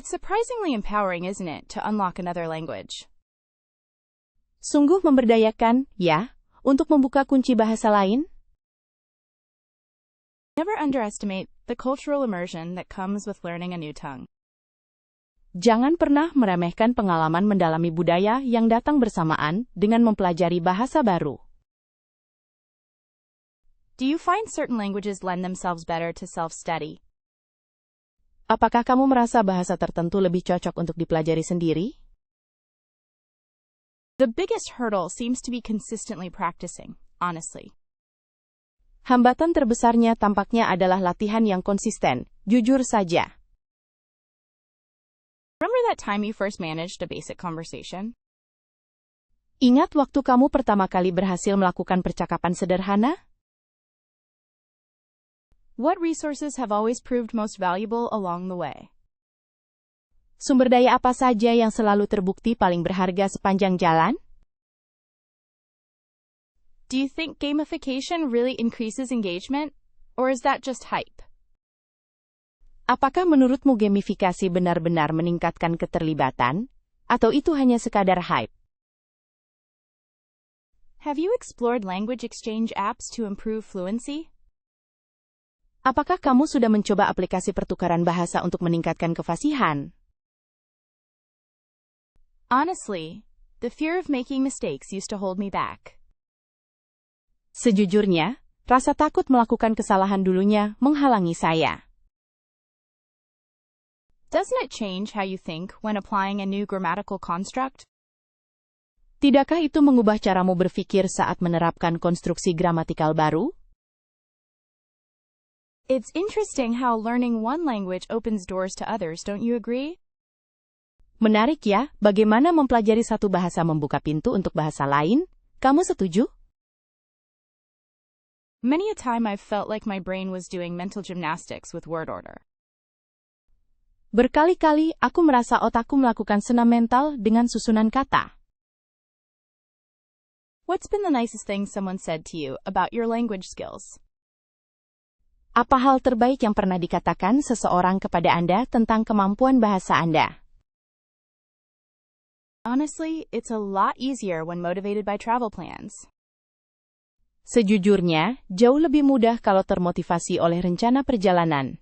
It's surprisingly empowering, isn't it, to unlock another language? Sungguh memberdayakan, ya, untuk membuka kunci bahasa lain? Never underestimate the cultural immersion that comes with learning a new tongue. Jangan pernah meremehkan pengalaman mendalami budaya yang datang bersamaan dengan mempelajari bahasa baru. Do you find certain languages lend themselves better to self-study? Apakah kamu merasa bahasa tertentu lebih cocok untuk dipelajari sendiri? The biggest hurdle seems to be consistently practicing, honestly. Hambatan terbesarnya tampaknya adalah latihan yang konsisten, jujur saja. Remember that time you first managed a basic conversation? Ingat waktu kamu pertama kali berhasil melakukan percakapan sederhana? What resources have always proved most valuable along the way? Sumber daya apa saja yang selalu terbukti paling berharga sepanjang jalan? Do you think gamification really increases engagement, or is that just hype? Apakah menurutmu gamifikasi benar-benar meningkatkan keterlibatan, atau itu hanya sekadar hype? Have you explored language exchange apps to improve fluency? Apakah kamu sudah mencoba aplikasi pertukaran bahasa untuk meningkatkan kefasihan? Honestly, the fear of making mistakes used to hold me back. Sejujurnya, rasa takut melakukan kesalahan dulunya menghalangi saya. Doesn't it change how you think when applying a new grammatical construct? Tidakkah itu mengubah caramu berpikir saat menerapkan konstruksi gramatikal baru? It's interesting how learning one language opens doors to others, don't you agree? Menarik ya, bagaimana mempelajari satu bahasa membuka pintu untuk bahasa lain? Kamu setuju? Many a time I've felt like my brain was doing mental gymnastics with word order. Berkali-kali aku merasa otakku melakukan senam mental dengan susunan kata. What's been the nicest thing someone said to you about your language skills? Apa hal terbaik yang pernah dikatakan seseorang kepada Anda tentang kemampuan bahasa Anda? Honestly, it's a lot easier when motivated by travel plans. Sejujurnya, jauh lebih mudah kalau termotivasi oleh rencana perjalanan.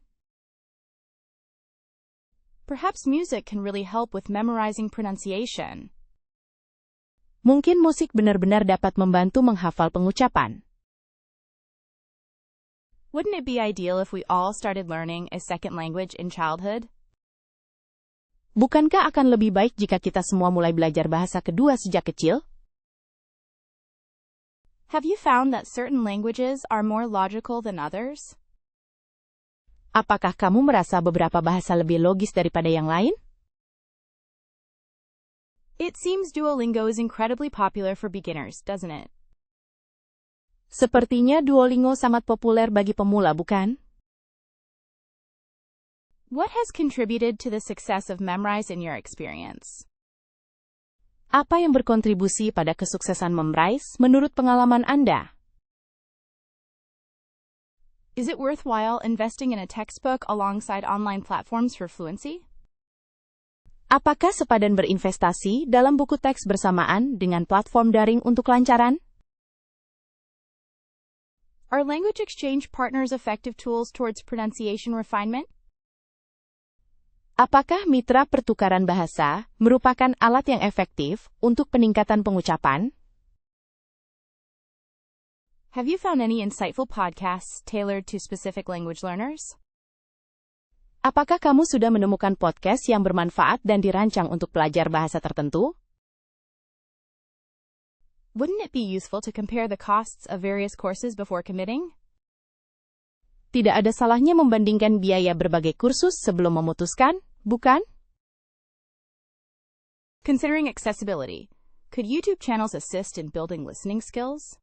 Perhaps music can really help with memorizing pronunciation. Mungkin musik benar-benar dapat membantu menghafal pengucapan. Wouldn't it be ideal if we all started learning a second language in childhood? Bukankah akan lebih baik jika kita semua mulai belajar bahasa kedua sejak kecil? Have you found that certain languages are more logical than others? Apakah kamu merasa beberapa bahasa lebih logis daripada yang lain? It seems Duolingo is incredibly popular for beginners, doesn't it? Sepertinya Duolingo sangat populer bagi pemula, bukan? What has contributed to the success of Memrise in your experience? Apa yang berkontribusi pada kesuksesan Memrise menurut pengalaman Anda? Is it worthwhile investing in a textbook alongside online platforms for fluency? Apakah sepadan berinvestasi dalam buku teks bersamaan dengan platform daring untuk kelancaran? Are language exchange partners effective tools towards pronunciation refinement? Apakah mitra pertukaran bahasa merupakan alat yang efektif untuk peningkatan pengucapan? Have you found any insightful podcasts tailored to specific language learners? Apakah kamu sudah menemukan podcast yang bermanfaat dan dirancang untuk pelajar bahasa tertentu? Wouldn't it be useful to compare the costs of various courses before committing? Tidak ada salahnya membandingkan biaya berbagai kursus sebelum memutuskan, bukan? Considering accessibility, could YouTube channels assist in building listening skills?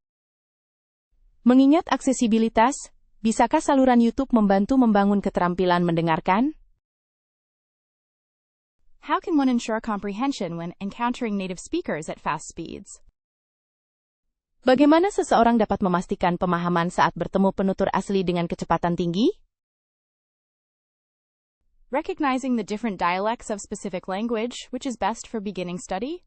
Mengingat aksesibilitas, bisakah saluran YouTube membantu membangun keterampilan mendengarkan? How can one ensure comprehension when encountering native speakers at fast speeds? Bagaimana seseorang dapat memastikan pemahaman saat bertemu penutur asli dengan kecepatan tinggi? recognizing the different dialects of specific language, which is best for beginning study.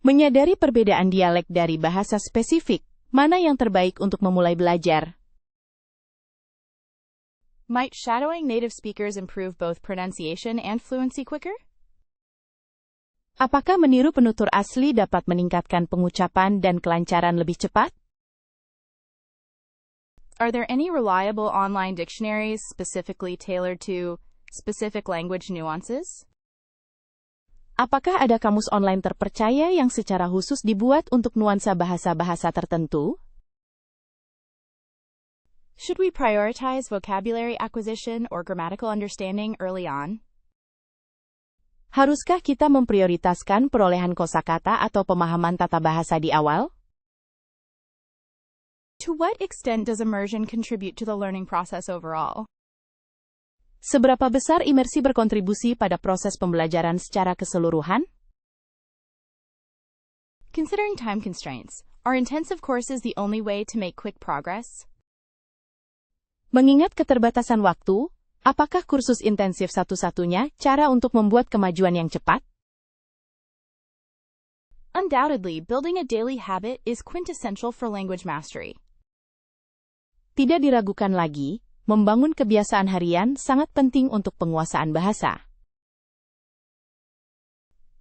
Menyadari perbedaan dialek dari bahasa spesifik, mana yang terbaik untuk memulai belajar? Might shadowing native speakers improve both pronunciation and fluency quicker? Apakah meniru penutur asli dapat meningkatkan pengucapan dan kelancaran lebih cepat? Are there any reliable online dictionaries specifically tailored to specific language nuances? Apakah ada kamus online terpercaya yang secara khusus dibuat untuk nuansa bahasa-bahasa tertentu? Should we prioritize vocabulary acquisition or grammatical understanding early on? Haruskah kita memprioritaskan perolehan kosakata atau pemahaman tata bahasa di awal? To what extent does immersion contribute to the learning process overall? Seberapa besar imersi berkontribusi pada proses pembelajaran secara keseluruhan? Considering time constraints, are intensive courses the only way to make quick progress? Mengingat keterbatasan waktu, apakah kursus intensif satu-satunya cara untuk membuat kemajuan yang cepat? Undoubtedly, building a daily habit is quintessential for language mastery. Tidak diragukan lagi, membangun kebiasaan harian sangat penting untuk penguasaan bahasa.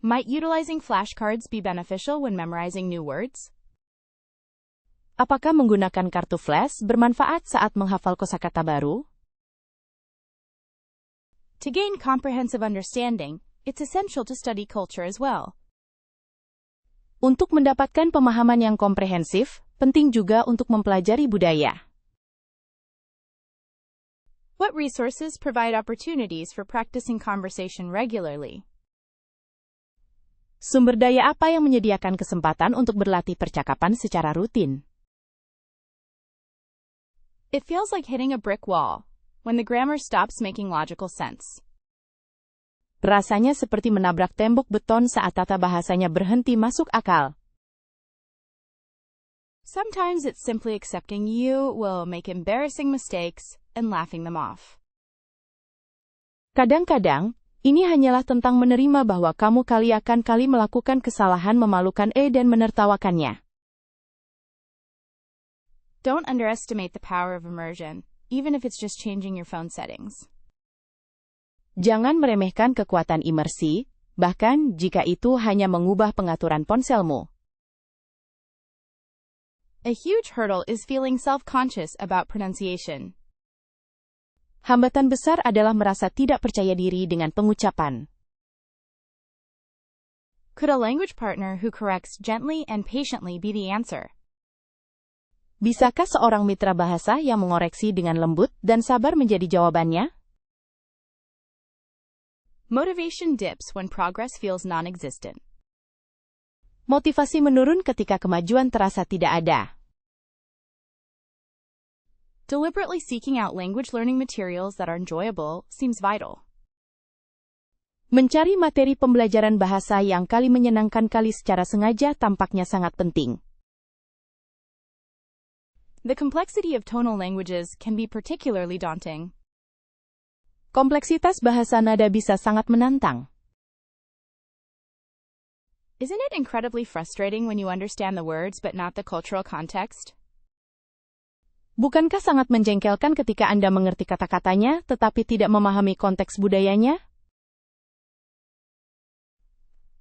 Might utilizing flashcards be beneficial when memorizing new words? Apakah menggunakan kartu flash bermanfaat saat menghafal kosakata baru? To gain comprehensive understanding, it's essential to study culture as well. Untuk mendapatkan pemahaman yang komprehensif, penting juga untuk mempelajari budaya. What resources provide opportunities for practicing conversation regularly? Sumber daya apa yang menyediakan kesempatan untuk berlatih percakapan secara rutin? It feels like hitting a brick wall when the grammar stops making logical sense. Rasanya seperti menabrak tembok beton saat tata bahasanya berhenti masuk akal. Sometimes it's simply accepting you will make embarrassing mistakes and laughing them off. Kadang-kadang, ini hanyalah tentang menerima bahwa kamu akan kali melakukan kesalahan memalukan dan menertawakannya. Don't underestimate the power of immersion, even if it's just changing your phone settings. Jangan meremehkan kekuatan imersi, bahkan jika itu hanya mengubah pengaturan ponselmu. A huge hurdle is feeling self-conscious about pronunciation. Hambatan besar adalah merasa tidak percaya diri dengan pengucapan. Could a language partner who corrects gently and patiently be the answer? Bisakah seorang mitra bahasa yang mengoreksi dengan lembut dan sabar menjadi jawabannya? Motivation dips when progress feels non-existent. Motivasi menurun ketika kemajuan terasa tidak ada. Deliberately seeking out language learning materials that are enjoyable seems vital. Mencari materi pembelajaran bahasa yang kali menyenangkan kali secara sengaja tampaknya sangat penting. The complexity of tonal languages can be particularly daunting. Kompleksitas bahasa nada bisa sangat menantang. Isn't it incredibly frustrating when you understand the words but not the cultural context? Bukankah sangat menjengkelkan ketika Anda mengerti kata-katanya tetapi tidak memahami konteks budayanya?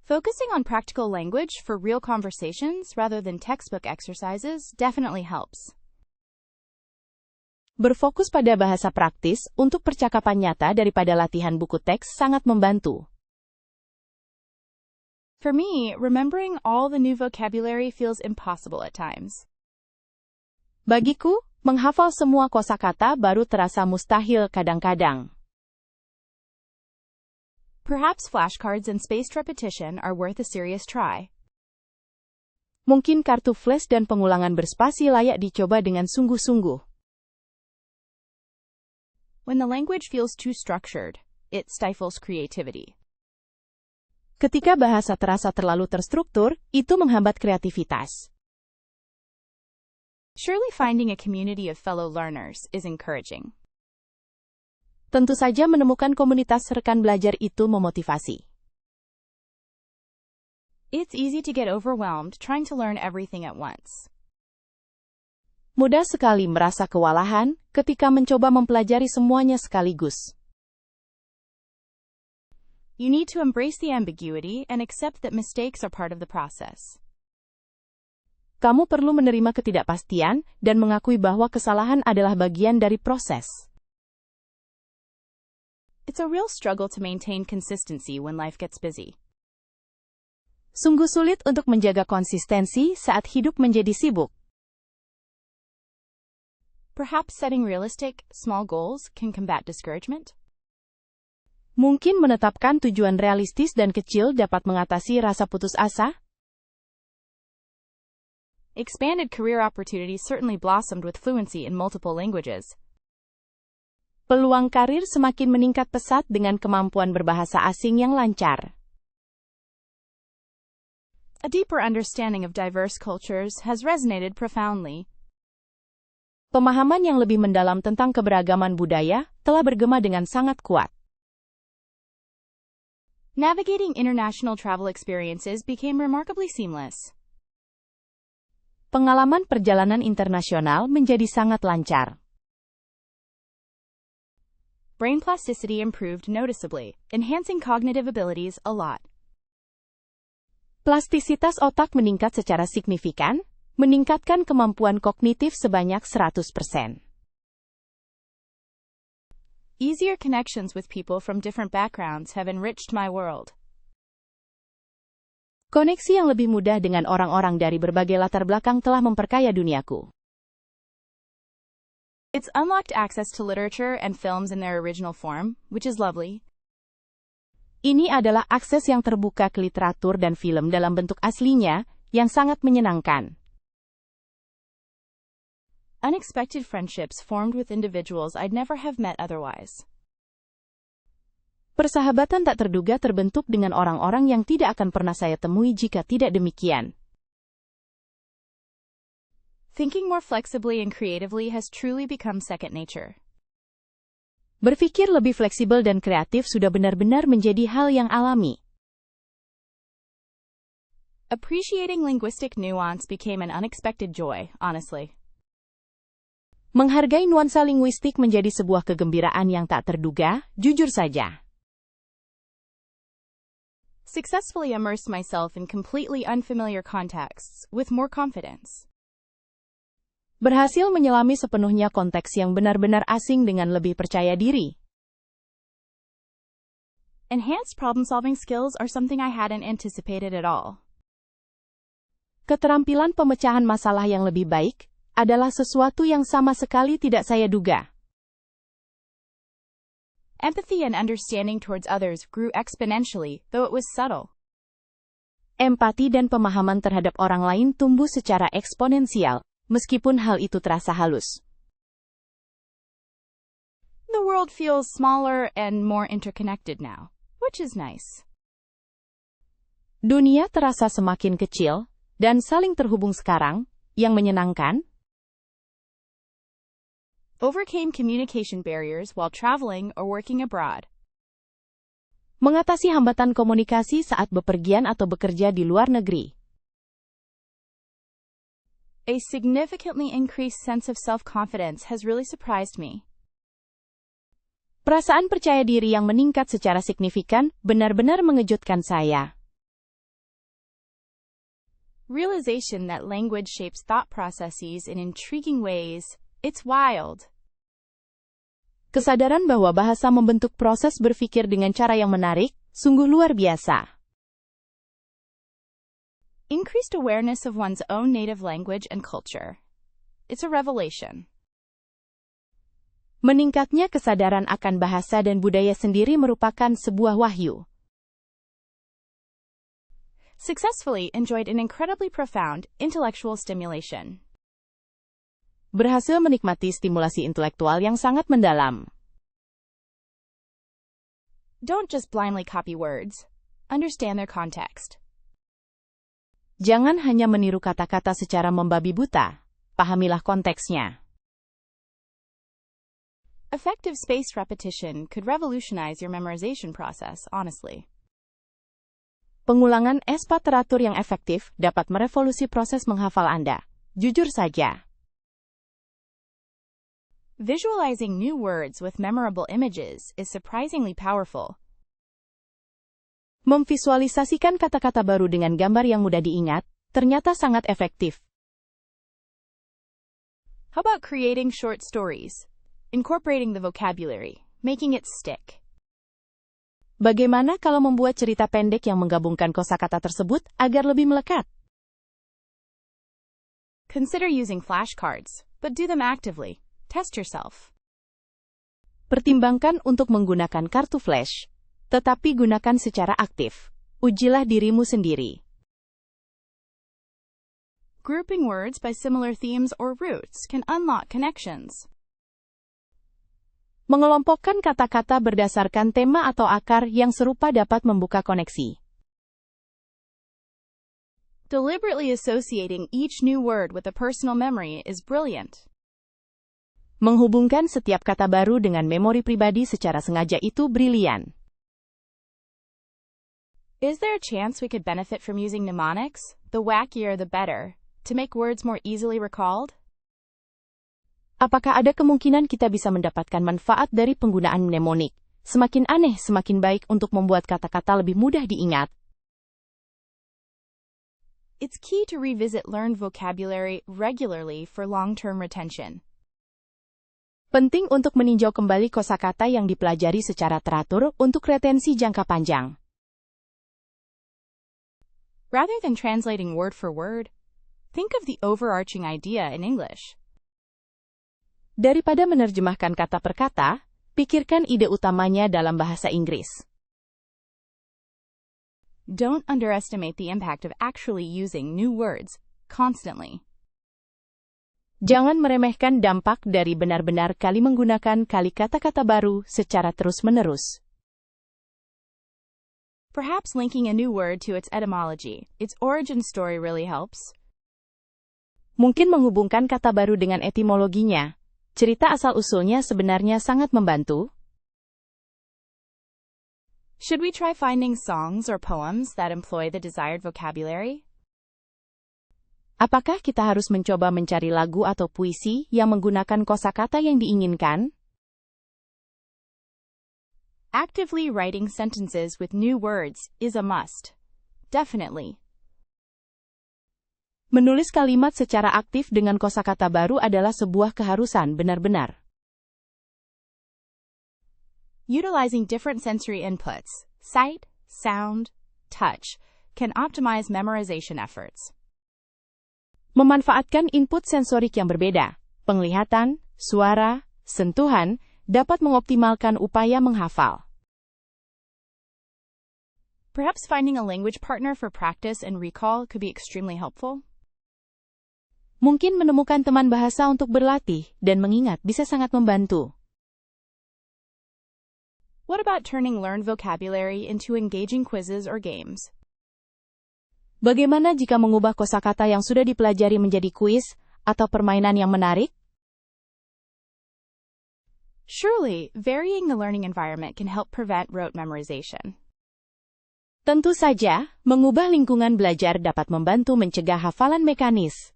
Focusing on practical language for real conversations rather than textbook exercises definitely helps. Berfokus pada bahasa praktis untuk percakapan nyata daripada latihan buku teks sangat membantu. For me, remembering all the new vocabulary feels impossible at times. Bagiku, menghafal semua kosakata baru terasa mustahil kadang-kadang. Perhaps flashcards and spaced repetition are worth a serious try. Mungkin kartu flash dan pengulangan berspasi layak dicoba dengan sungguh-sungguh. When the language feels too structured, it stifles creativity. Ketika bahasa terasa terlalu terstruktur, itu menghambat kreativitas. Surely finding a community of fellow learners is encouraging. Tentu saja menemukan komunitas rekan belajar itu memotivasi. It's easy to get overwhelmed trying to learn everything at once. Mudah sekali merasa kewalahan ketika mencoba mempelajari semuanya sekaligus. You need to embrace the ambiguity and accept that mistakes are part of the process. Kamu perlu menerima ketidakpastian dan mengakui bahwa kesalahan adalah bagian dari proses. It's a real struggle to maintain consistency when life gets busy. Sungguh sulit untuk menjaga konsistensi saat hidup menjadi sibuk. Perhaps setting realistic, small goals can combat discouragement. Mungkin menetapkan tujuan realistis dan kecil dapat mengatasi rasa putus asa. Expanded career opportunities certainly blossomed with fluency in multiple languages. Peluang karir semakin meningkat pesat dengan kemampuan berbahasa asing yang lancar. A deeper understanding of diverse cultures has resonated profoundly. Pemahaman yang lebih mendalam tentang keberagaman budaya telah bergema dengan sangat kuat. Navigating international travel experiences became remarkably seamless. Pengalaman perjalanan internasional menjadi sangat lancar. Brain plasticity improved noticeably, enhancing cognitive abilities a lot. Plastisitas otak meningkat secara signifikan, meningkatkan kemampuan kognitif sebanyak 100%. Easier connections with people from different backgrounds have enriched my world. Koneksi yang lebih mudah dengan orang-orang dari berbagai latar belakang telah memperkaya duniaku. It's unlocked access to literature and films in their original form, which is lovely. Ini adalah akses yang terbuka ke literatur dan film dalam bentuk aslinya, yang sangat menyenangkan. Unexpected friendships formed with individuals I'd never have met otherwise. Persahabatan tak terduga terbentuk dengan orang-orang yang tidak akan pernah saya temui jika tidak demikian. Thinking more flexibly and creatively has truly become second nature. Berpikir lebih fleksibel dan kreatif sudah benar-benar menjadi hal yang alami. Appreciating linguistic nuance became an unexpected joy, honestly. Menghargai nuansa linguistik menjadi sebuah kegembiraan yang tak terduga, jujur saja. Successfully immersed myself in completely unfamiliar contexts with more confidence. Berhasil menyelami sepenuhnya konteks yang benar-benar asing dengan lebih percaya diri. Enhanced problem-solving skills are something I hadn't anticipated at all. Keterampilan pemecahan masalah yang lebih baik adalah sesuatu yang sama sekali tidak saya duga. Empathy and understanding towards others grew exponentially, though it was subtle. Empati dan pemahaman terhadap orang lain tumbuh secara eksponensial, meskipun hal itu terasa halus. The world feels smaller and more interconnected now, which is nice. Dunia terasa semakin kecil dan saling terhubung sekarang, yang menyenangkan. Overcame communication barriers while traveling or working abroad. Mengatasi hambatan komunikasi saat bepergian atau bekerja di luar negeri. A significantly increased sense of self-confidence has really surprised me. Perasaan percaya diri yang meningkat secara signifikan benar-benar mengejutkan saya. Realization that language shapes thought processes in intriguing ways, it's wild. Kesadaran bahwa bahasa membentuk proses berpikir dengan cara yang menarik, sungguh luar biasa. Increased awareness of one's own native language and culture. It's a revelation. Meningkatnya kesadaran akan bahasa dan budaya sendiri merupakan sebuah wahyu. Successfully enjoyed an incredibly profound intellectual stimulation. Berhasil menikmati stimulasi intelektual yang sangat mendalam. Don't just blindly copy words. Understand their context. Jangan hanya meniru kata-kata secara membabi buta. Pahamilah konteksnya. Effective spaced repetition could revolutionize your memorization process, honestly. Pengulangan SPA teratur yang efektif dapat merevolusi proses menghafal Anda. Jujur saja. Visualizing new words with memorable images is surprisingly powerful. Memvisualisasikan kata-kata baru dengan gambar yang mudah diingat, ternyata sangat efektif. How about creating short stories? Incorporating the vocabulary, making it stick. Bagaimana kalau membuat cerita pendek yang menggabungkan kosakata tersebut agar lebih melekat? Consider using flashcards, but do them actively. Test yourself. Pertimbangkan untuk menggunakan kartu flash, tetapi gunakan secara aktif. Ujilah dirimu sendiri. Grouping words by similar themes or roots can unlock connections. Mengelompokkan kata-kata berdasarkan tema atau akar yang serupa dapat membuka koneksi. Deliberately associating each new word with a personal memory is brilliant. Menghubungkan setiap kata baru dengan memori pribadi secara sengaja itu brilian. Is there a chance we could benefit from using mnemonics, the wackier the better, to make words more easily recalled? Apakah ada kemungkinan kita bisa mendapatkan manfaat dari penggunaan mnemonik? Semakin aneh, semakin baik untuk membuat kata-kata lebih mudah diingat. It's key to revisit learned vocabulary regularly for long-term retention. Penting untuk meninjau kembali kosakata yang dipelajari secara teratur untuk retensi jangka panjang. Rather than translating word for word, think of the overarching idea in English. Daripada menerjemahkan kata per kata, pikirkan ide utamanya dalam bahasa Inggris. Don't underestimate the impact of actually using new words constantly. Jangan meremehkan dampak dari benar-benar kali menggunakan kali kata-kata baru secara terus-menerus. Perhaps linking a new word to its etymology, its origin story really helps. Mungkin menghubungkan kata baru dengan etimologinya. Cerita asal-usulnya sebenarnya sangat membantu. Should we try finding songs or poems that employ the desired vocabulary? Apakah kita harus mencoba mencari lagu atau puisi yang menggunakan kosakata yang diinginkan? Actively writing sentences with new words is a must. Definitely. Menulis kalimat secara aktif dengan kosakata baru adalah sebuah keharusan benar-benar. Utilizing different sensory inputs, sight, sound, touch, can optimize memorization efforts. Memanfaatkan input sensorik yang berbeda, penglihatan, suara, sentuhan, dapat mengoptimalkan upaya menghafal. Perhaps finding a language partner for practice and recall could be extremely helpful. Mungkin menemukan teman bahasa untuk berlatih dan mengingat bisa sangat membantu. What about turning learned vocabulary into engaging quizzes or games? Bagaimana jika mengubah kosakata yang sudah dipelajari menjadi kuis atau permainan yang menarik? Surely, varying the learning environment can help prevent rote memorization. Tentu saja, mengubah lingkungan belajar dapat membantu mencegah hafalan mekanis.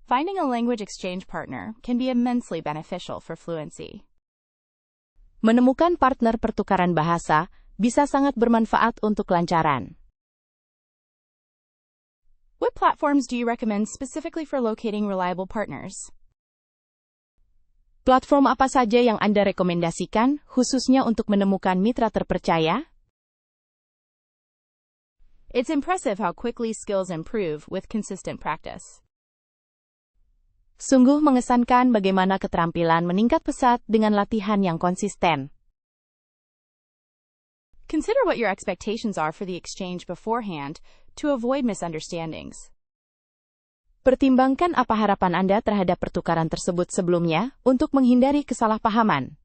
Finding a language exchange partner can be immensely beneficial for fluency. Menemukan partner pertukaran bahasa bisa sangat bermanfaat untuk kelancaran. What platforms do you recommend specifically for locating reliable partners? Platform apa saja yang Anda rekomendasikan, khususnya untuk menemukan mitra terpercaya? It's impressive how quickly skills improve with consistent practice. Sungguh mengesankan bagaimana keterampilan meningkat pesat dengan latihan yang konsisten. Consider what your expectations are for the exchange beforehand to avoid misunderstandings. Pertimbangkan apa harapan Anda terhadap pertukaran tersebut sebelumnya untuk menghindari kesalahpahaman.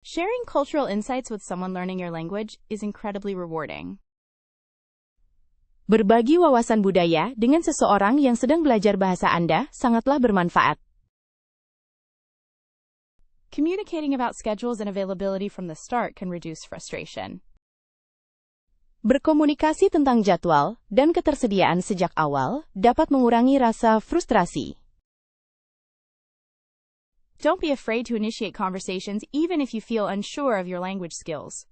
Sharing cultural insights with someone learning your language is incredibly rewarding. Berbagi wawasan budaya dengan seseorang yang sedang belajar bahasa Anda sangatlah bermanfaat. Communicating about schedules and availability from the start can reduce frustration. Berkomunikasi tentang jadwal dan ketersediaan sejak awal dapat mengurangi rasa frustrasi. Don't be afraid to initiate conversations even if you feel unsure of your language skills.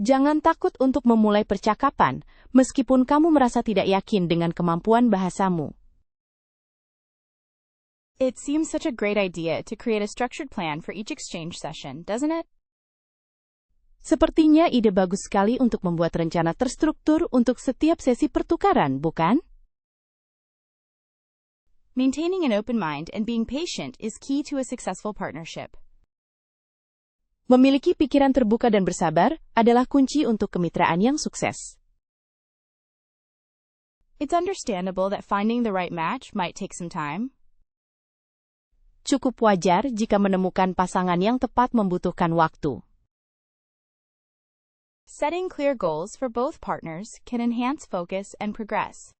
Jangan takut untuk memulai percakapan, meskipun kamu merasa tidak yakin dengan kemampuan bahasamu. It seems such a great idea to create a structured plan for each exchange session, doesn't it? Sepertinya ide bagus sekali untuk membuat rencana terstruktur untuk setiap sesi pertukaran, bukan? Maintaining an open mind and being patient is key to a successful partnership. Memiliki pikiran terbuka dan bersabar adalah kunci untuk kemitraan yang sukses. It's understandable that finding the right match might take some time. Cukup wajar jika menemukan pasangan yang tepat membutuhkan waktu. Setting clear goals for both partners can enhance focus and progress.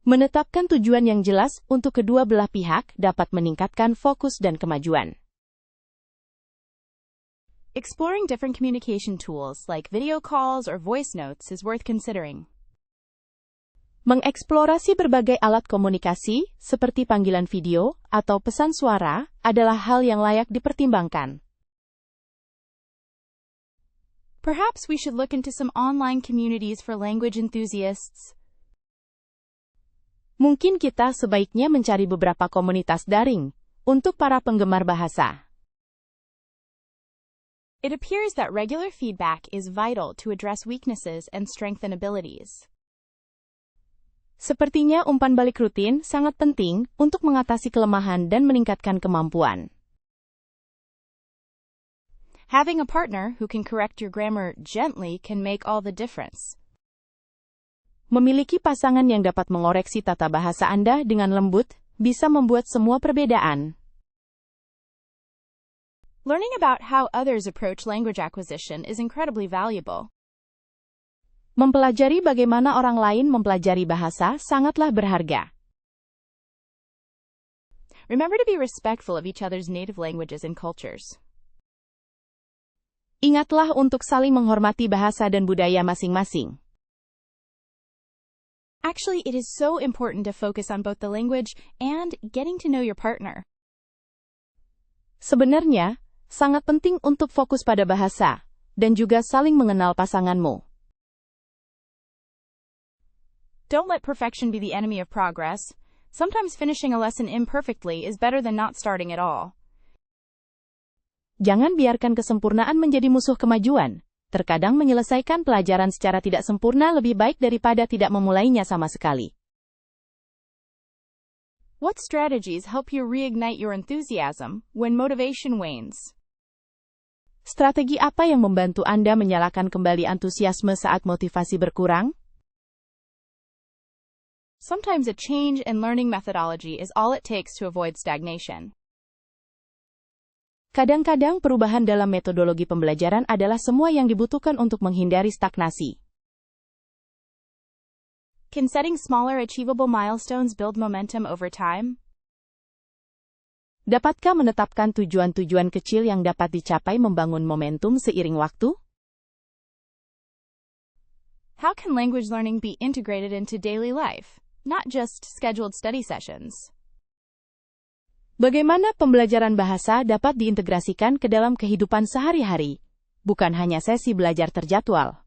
Menetapkan tujuan yang jelas untuk kedua belah pihak dapat meningkatkan fokus dan kemajuan. Exploring different communication tools like video calls or voice notes is worth considering. Mengeksplorasi berbagai alat komunikasi, seperti panggilan video atau pesan suara, adalah hal yang layak dipertimbangkan. Perhaps we should look into some online communities for language enthusiasts. Mungkin kita sebaiknya mencari beberapa komunitas daring untuk para penggemar bahasa. It appears that regular feedback is vital to address weaknesses and strengthen abilities. Sepertinya umpan balik rutin sangat penting untuk mengatasi kelemahan dan meningkatkan kemampuan. Having a partner who can correct your grammar gently can make all the difference. Memiliki pasangan yang dapat mengoreksi tata bahasa Anda dengan lembut bisa membuat semua perbedaan. Learning about how others approach language acquisition is incredibly valuable. Mempelajari bagaimana orang lain mempelajari bahasa sangatlah berharga. Remember to be respectful of each other's native languages and cultures. Ingatlah untuk saling menghormati bahasa dan budaya masing-masing. Actually, it is so important to focus on both the language and getting to know your partner. Sebenarnya, sangat penting untuk fokus pada bahasa dan juga saling mengenal pasanganmu. Don't let perfection be the enemy of progress. Sometimes finishing a lesson imperfectly is better than not starting at all. Jangan biarkan kesempurnaan menjadi musuh kemajuan. Terkadang menyelesaikan pelajaran secara tidak sempurna lebih baik daripada tidak memulainya sama sekali. What strategies help you reignite your enthusiasm when motivation wanes? Strategi apa yang membantu Anda menyalakan kembali antusiasme saat motivasi berkurang? Sometimes a change in learning methodology is all it takes to avoid stagnation. Kadang-kadang perubahan dalam metodologi pembelajaran adalah semua yang dibutuhkan untuk menghindari stagnasi. Can setting smaller achievable milestones build momentum over time? Dapatkah menetapkan tujuan-tujuan kecil yang dapat dicapai membangun momentum seiring waktu? How can language learning be integrated into daily life, not just scheduled study sessions? Bagaimana pembelajaran bahasa dapat diintegrasikan ke dalam kehidupan sehari-hari, bukan hanya sesi belajar terjadwal?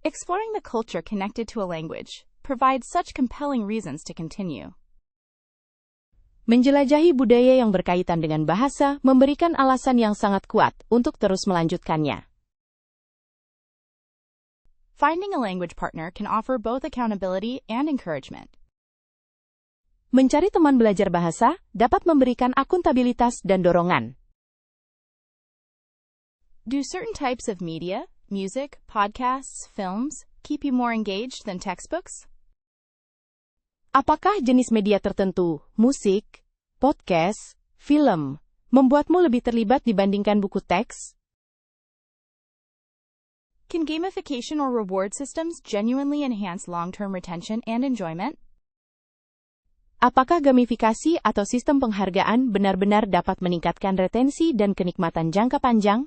Exploring the culture connected to a language provides such compelling reasons to continue. Menjelajahi budaya yang berkaitan dengan bahasa memberikan alasan yang sangat kuat untuk terus melanjutkannya. Finding a language partner can offer both accountability and encouragement. Mencari teman belajar bahasa dapat memberikan akuntabilitas dan dorongan. Do certain types of media, music, podcasts, films, keep you more engaged than textbooks? Apakah jenis media tertentu, musik, podcast, film, membuatmu lebih terlibat dibandingkan buku teks? Can gamification or reward systems genuinely enhance long-term retention and enjoyment? Apakah gamifikasi atau sistem penghargaan benar-benar dapat meningkatkan retensi dan kenikmatan jangka panjang?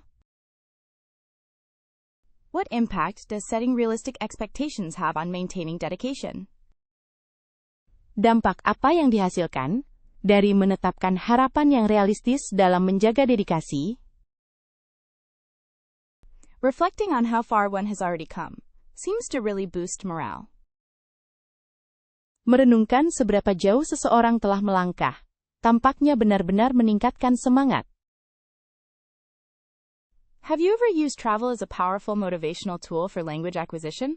What impact does setting realistic expectations have on maintaining dedication? Dampak apa yang dihasilkan dari menetapkan harapan yang realistis dalam menjaga dedikasi? Reflecting on how far one has already come seems to really boost morale. Merenungkan seberapa jauh seseorang telah melangkah, tampaknya benar-benar meningkatkan semangat. Have you ever used travel as a powerful motivational tool for language acquisition?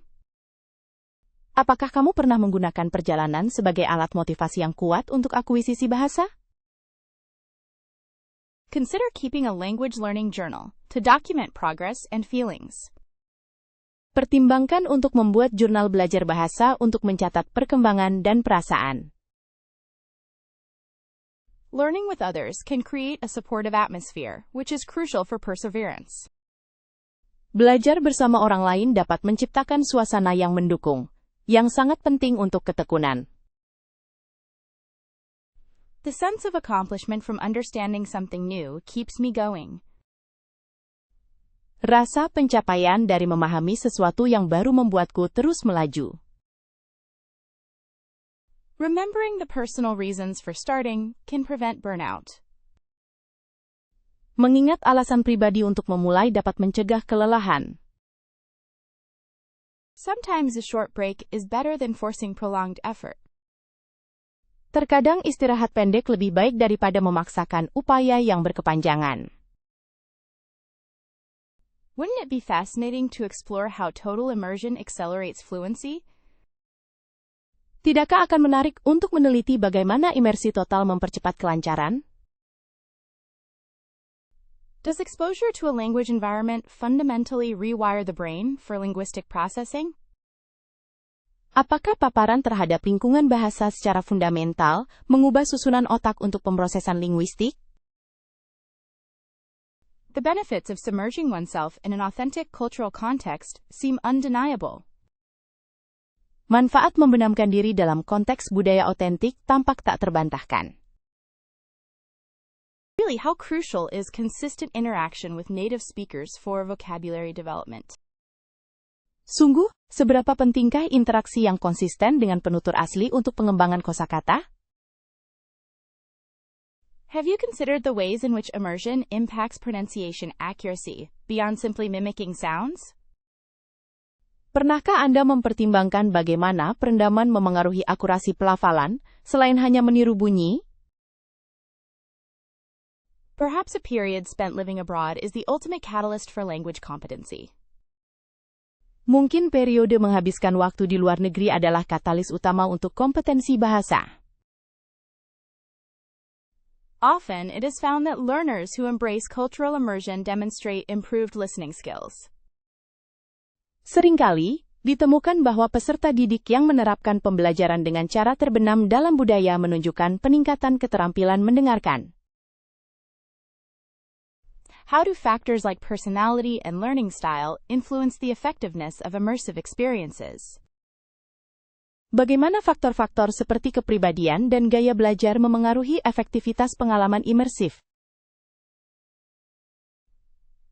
Apakah kamu pernah menggunakan perjalanan sebagai alat motivasi yang kuat untuk akuisisi bahasa? Consider keeping a language learning journal to document progress and feelings. Pertimbangkan untuk membuat jurnal belajar bahasa untuk mencatat perkembangan dan perasaan. Learning with others can create a supportive atmosphere, which is crucial for perseverance. Belajar bersama orang lain dapat menciptakan suasana yang mendukung, yang sangat penting untuk ketekunan. The sense of accomplishment from understanding something new keeps me going. Rasa pencapaian dari memahami sesuatu yang baru membuatku terus melaju. Remembering the personal reasons for starting can prevent burnout. Mengingat alasan pribadi untuk memulai dapat mencegah kelelahan. Sometimes a short break is better than forcing prolonged effort. Terkadang istirahat pendek lebih baik daripada memaksakan upaya yang berkepanjangan. Wouldn't it be fascinating to explore how total immersion accelerates fluency? Tidakkah akan menarik untuk meneliti bagaimana imersi total mempercepat kelancaran? Does exposure to a language environment fundamentally rewire the brain for linguistic processing? Apakah paparan terhadap lingkungan bahasa secara fundamental mengubah susunan otak untuk pemrosesan linguistik? The benefits of submerging oneself in an authentic cultural context seem undeniable. Manfaat membenamkan diri dalam konteks budaya otentik tampak tak terbantahkan. Really, how crucial is consistent interaction with native speakers for vocabulary development? Sungguh, seberapa pentingkah interaksi yang konsisten dengan penutur asli untuk pengembangan kosakata? Have you considered the ways in which immersion impacts pronunciation accuracy, beyond simply mimicking sounds? Pernahkah Anda mempertimbangkan bagaimana perendaman memengaruhi akurasi pelafalan, selain hanya meniru bunyi? Perhaps a period spent living abroad is the ultimate catalyst for language competency. Mungkin periode menghabiskan waktu di luar negeri adalah katalis utama untuk kompetensi bahasa. Often, it is found that learners who embrace cultural immersion demonstrate improved listening skills. Seringkali, ditemukan bahwa peserta didik yang menerapkan pembelajaran dengan cara terbenam dalam budaya menunjukkan peningkatan keterampilan mendengarkan. How do factors like personality and learning style influence the effectiveness of immersive experiences? Bagaimana faktor-faktor seperti kepribadian dan gaya belajar memengaruhi efektivitas pengalaman imersif?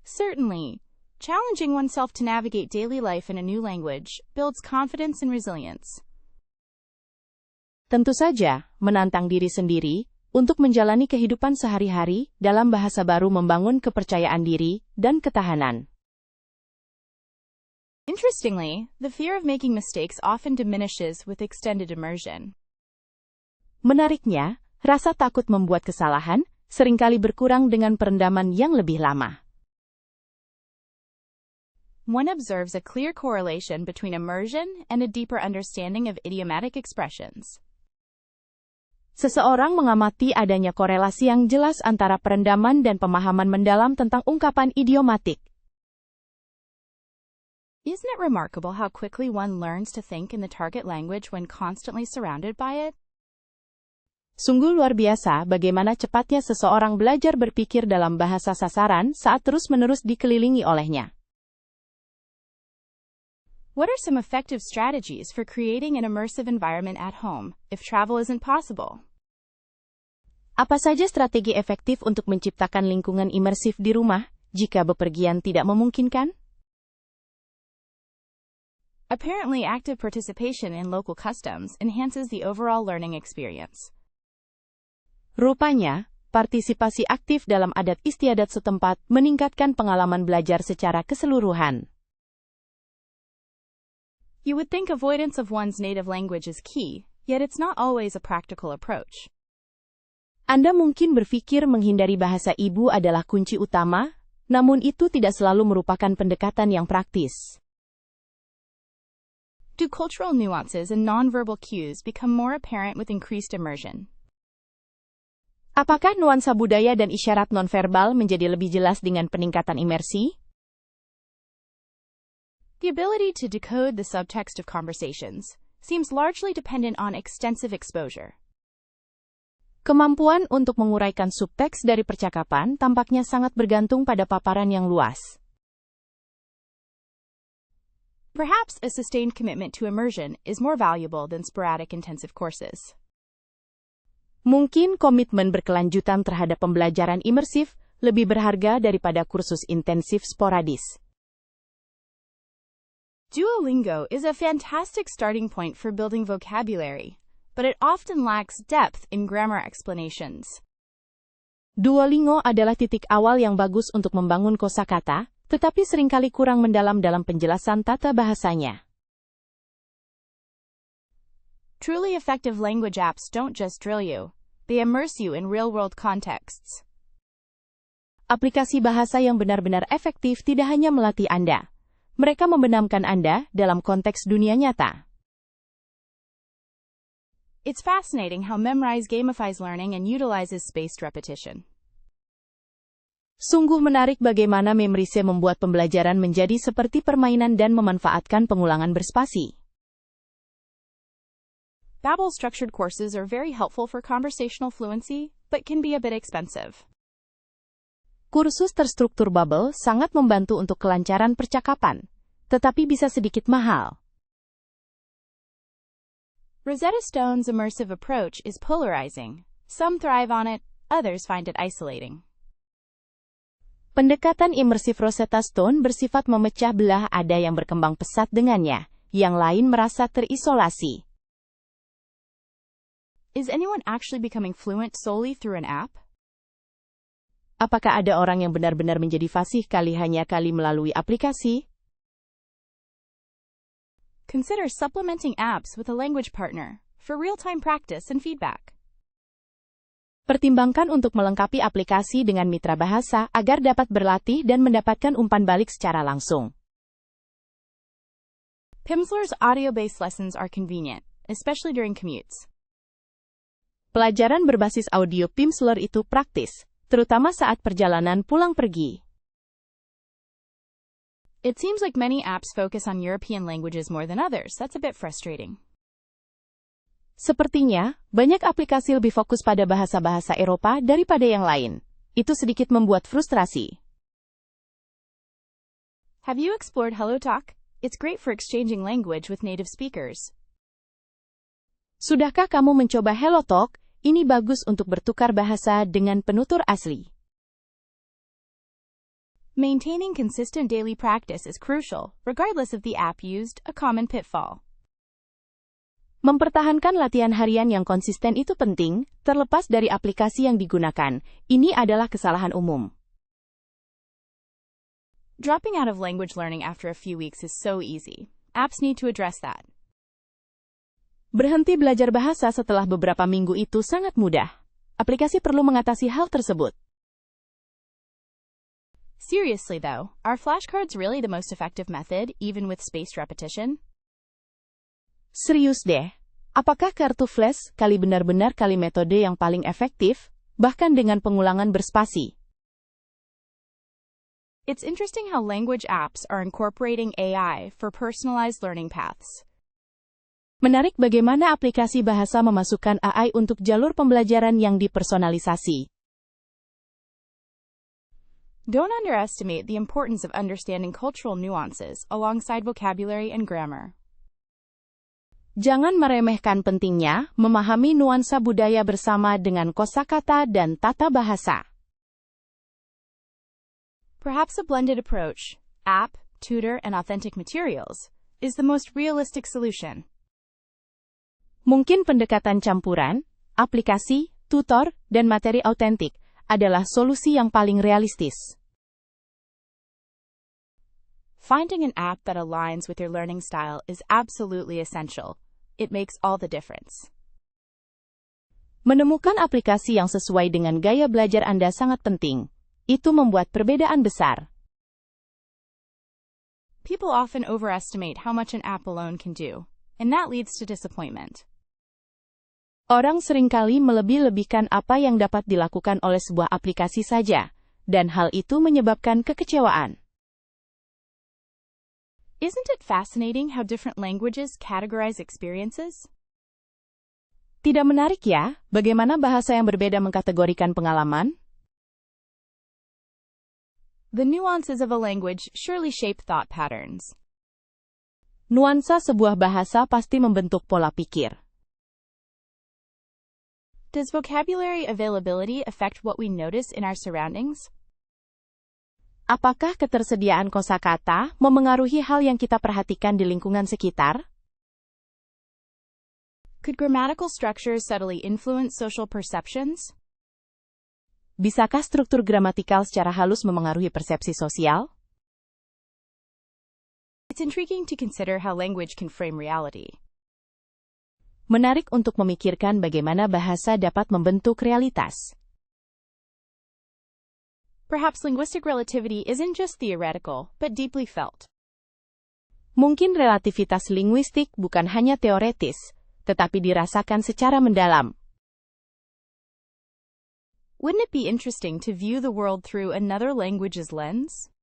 Certainly. Challenging oneself to navigate daily life in a new language builds confidence and resilience. Tentu saja, menantang diri sendiri untuk menjalani kehidupan sehari-hari dalam bahasa baru membangun kepercayaan diri dan ketahanan. Interestingly, the fear of making mistakes often diminishes with extended immersion. Menariknya, rasa takut membuat kesalahan seringkali berkurang dengan perendaman yang lebih lama. One observes a clear correlation between immersion and a deeper understanding of idiomatic expressions. Seseorang mengamati adanya korelasi yang jelas antara perendaman dan pemahaman mendalam tentang ungkapan idiomatik. Isn't it remarkable how quickly one learns to think in the target language when constantly surrounded by it? Sungguh luar biasa bagaimana cepatnya seseorang belajar berpikir dalam bahasa sasaran saat terus-menerus dikelilingi olehnya. What are some effective strategies for creating an immersive environment at home if travel isn't possible? Apa saja strategi efektif untuk menciptakan lingkungan imersif di rumah jika bepergian tidak memungkinkan? Apparently, active participation in local customs enhances the overall learning experience. Rupanya, partisipasi aktif dalam adat istiadat setempat meningkatkan pengalaman belajar secara keseluruhan. You would think avoidance of one's native language is key, yet it's not always a practical approach. Anda mungkin berpikir menghindari bahasa ibu adalah kunci utama, namun itu tidak selalu merupakan pendekatan yang praktis. Do cultural nuances and nonverbal cues become more apparent with increased immersion? Apakah nuansa budaya dan isyarat nonverbal menjadi lebih jelas dengan peningkatan imersi? The ability to decode the subtext of conversations seems largely dependent on extensive exposure. Kemampuan untuk menguraikan subteks dari percakapan tampaknya sangat bergantung pada paparan yang luas. Perhaps a sustained commitment to immersion is more valuable than sporadic intensive courses. Mungkin komitmen berkelanjutan terhadap pembelajaran imersif lebih berharga daripada kursus intensif sporadis. Duolingo is a fantastic starting point for building vocabulary, but it often lacks depth in grammar explanations. Duolingo adalah titik awal yang bagus untuk membangun kosakata, tetapi seringkali kurang mendalam dalam penjelasan tata bahasanya. Truly effective language apps don't just drill you, they immerse you in real-world contexts. Aplikasi bahasa yang benar-benar efektif tidak hanya melatih Anda. Mereka membenamkan Anda dalam konteks dunia nyata. It's fascinating how Memrise gamifies learning and utilizes spaced repetition. Sungguh menarik bagaimana Memrise membuat pembelajaran menjadi seperti permainan dan memanfaatkan pengulangan berspasi. Babbel structured courses are very helpful for conversational fluency, but can be a bit expensive. Kursus terstruktur Babbel sangat membantu untuk kelancaran percakapan, tetapi bisa sedikit mahal. Rosetta Stone's immersive approach is polarizing. Some thrive on it, others find it isolating. Pendekatan imersif Rosetta Stone bersifat memecah belah, ada yang berkembang pesat dengannya, yang lain merasa terisolasi. Is anyone actually becoming fluent solely through an app? Apakah ada orang yang benar-benar menjadi fasih hanya melalui aplikasi? Consider supplementing apps with a language partner for real-time practice and feedback. Pertimbangkan untuk melengkapi aplikasi dengan mitra bahasa agar dapat berlatih dan mendapatkan umpan balik secara langsung. Pimsleur's audio-based lessons are convenient, especially during commutes. Pelajaran berbasis audio Pimsleur itu praktis, terutama saat perjalanan pulang pergi. It seems like many apps focus on European languages more than others. That's a bit frustrating. Sepertinya, banyak aplikasi lebih fokus pada bahasa-bahasa Eropa daripada yang lain. Itu sedikit membuat frustrasi. Have you explored HelloTalk? It's great for exchanging language with native speakers. Sudahkah kamu mencoba HelloTalk? Ini bagus untuk bertukar bahasa dengan penutur asli. Maintaining consistent daily practice is crucial, regardless of the app used, a common pitfall. Mempertahankan latihan harian yang konsisten itu penting, terlepas dari aplikasi yang digunakan. Ini adalah kesalahan umum. Dropping out of language learning after a few weeks is so easy. Apps need to address that. Berhenti belajar bahasa setelah beberapa minggu itu sangat mudah. Aplikasi perlu mengatasi hal tersebut. Seriously though, are flashcards really the most effective method, even with spaced repetition? Serius deh, apakah kartu flash kali benar-benar kali metode yang paling efektif, bahkan dengan pengulangan berspasi? It's interesting how language apps are incorporating AI for personalized learning paths. Menarik bagaimana aplikasi bahasa memasukkan AI untuk jalur pembelajaran yang dipersonalisasi. Don't underestimate the importance of understanding cultural nuances alongside vocabulary and grammar. Jangan meremehkan pentingnya memahami nuansa budaya bersama dengan kosakata dan tata bahasa. Perhaps a blended approach, app, tutor, and authentic materials, is the most realistic solution. Mungkin pendekatan campuran, aplikasi, tutor, dan materi autentik adalah solusi yang paling realistis. Finding an app that aligns with your learning style is absolutely essential. It makes all the difference. Menemukan aplikasi yang sesuai dengan gaya belajar Anda sangat penting. Itu membuat perbedaan besar. People often overestimate how much an app alone can do, and that leads to disappointment. Orang seringkali melebih-lebihkan apa yang dapat dilakukan oleh sebuah aplikasi saja, dan hal itu menyebabkan kekecewaan. Isn't it fascinating how different languages categorize experiences? Tidak menarik ya, bagaimana bahasa yang berbeda mengkategorikan pengalaman? The nuances of a language surely shape thought patterns. Nuansa sebuah bahasa pasti membentuk pola pikir. Does vocabulary availability affect what we notice in our surroundings? Apakah ketersediaan kosakata memengaruhi hal yang kita perhatikan di lingkungan sekitar? Could grammatical structures subtly influence social perceptions? Bisakah struktur gramatikal secara halus memengaruhi persepsi sosial? It's intriguing to consider how language can frame reality. Menarik untuk memikirkan bagaimana bahasa dapat membentuk realitas. Perhaps linguistic relativity isn't just theoretical, but deeply felt. Mungkin relativitas linguistik bukan hanya teoretis, tetapi dirasakan secara mendalam. Wouldn't it be interesting to view the world through another language's lens?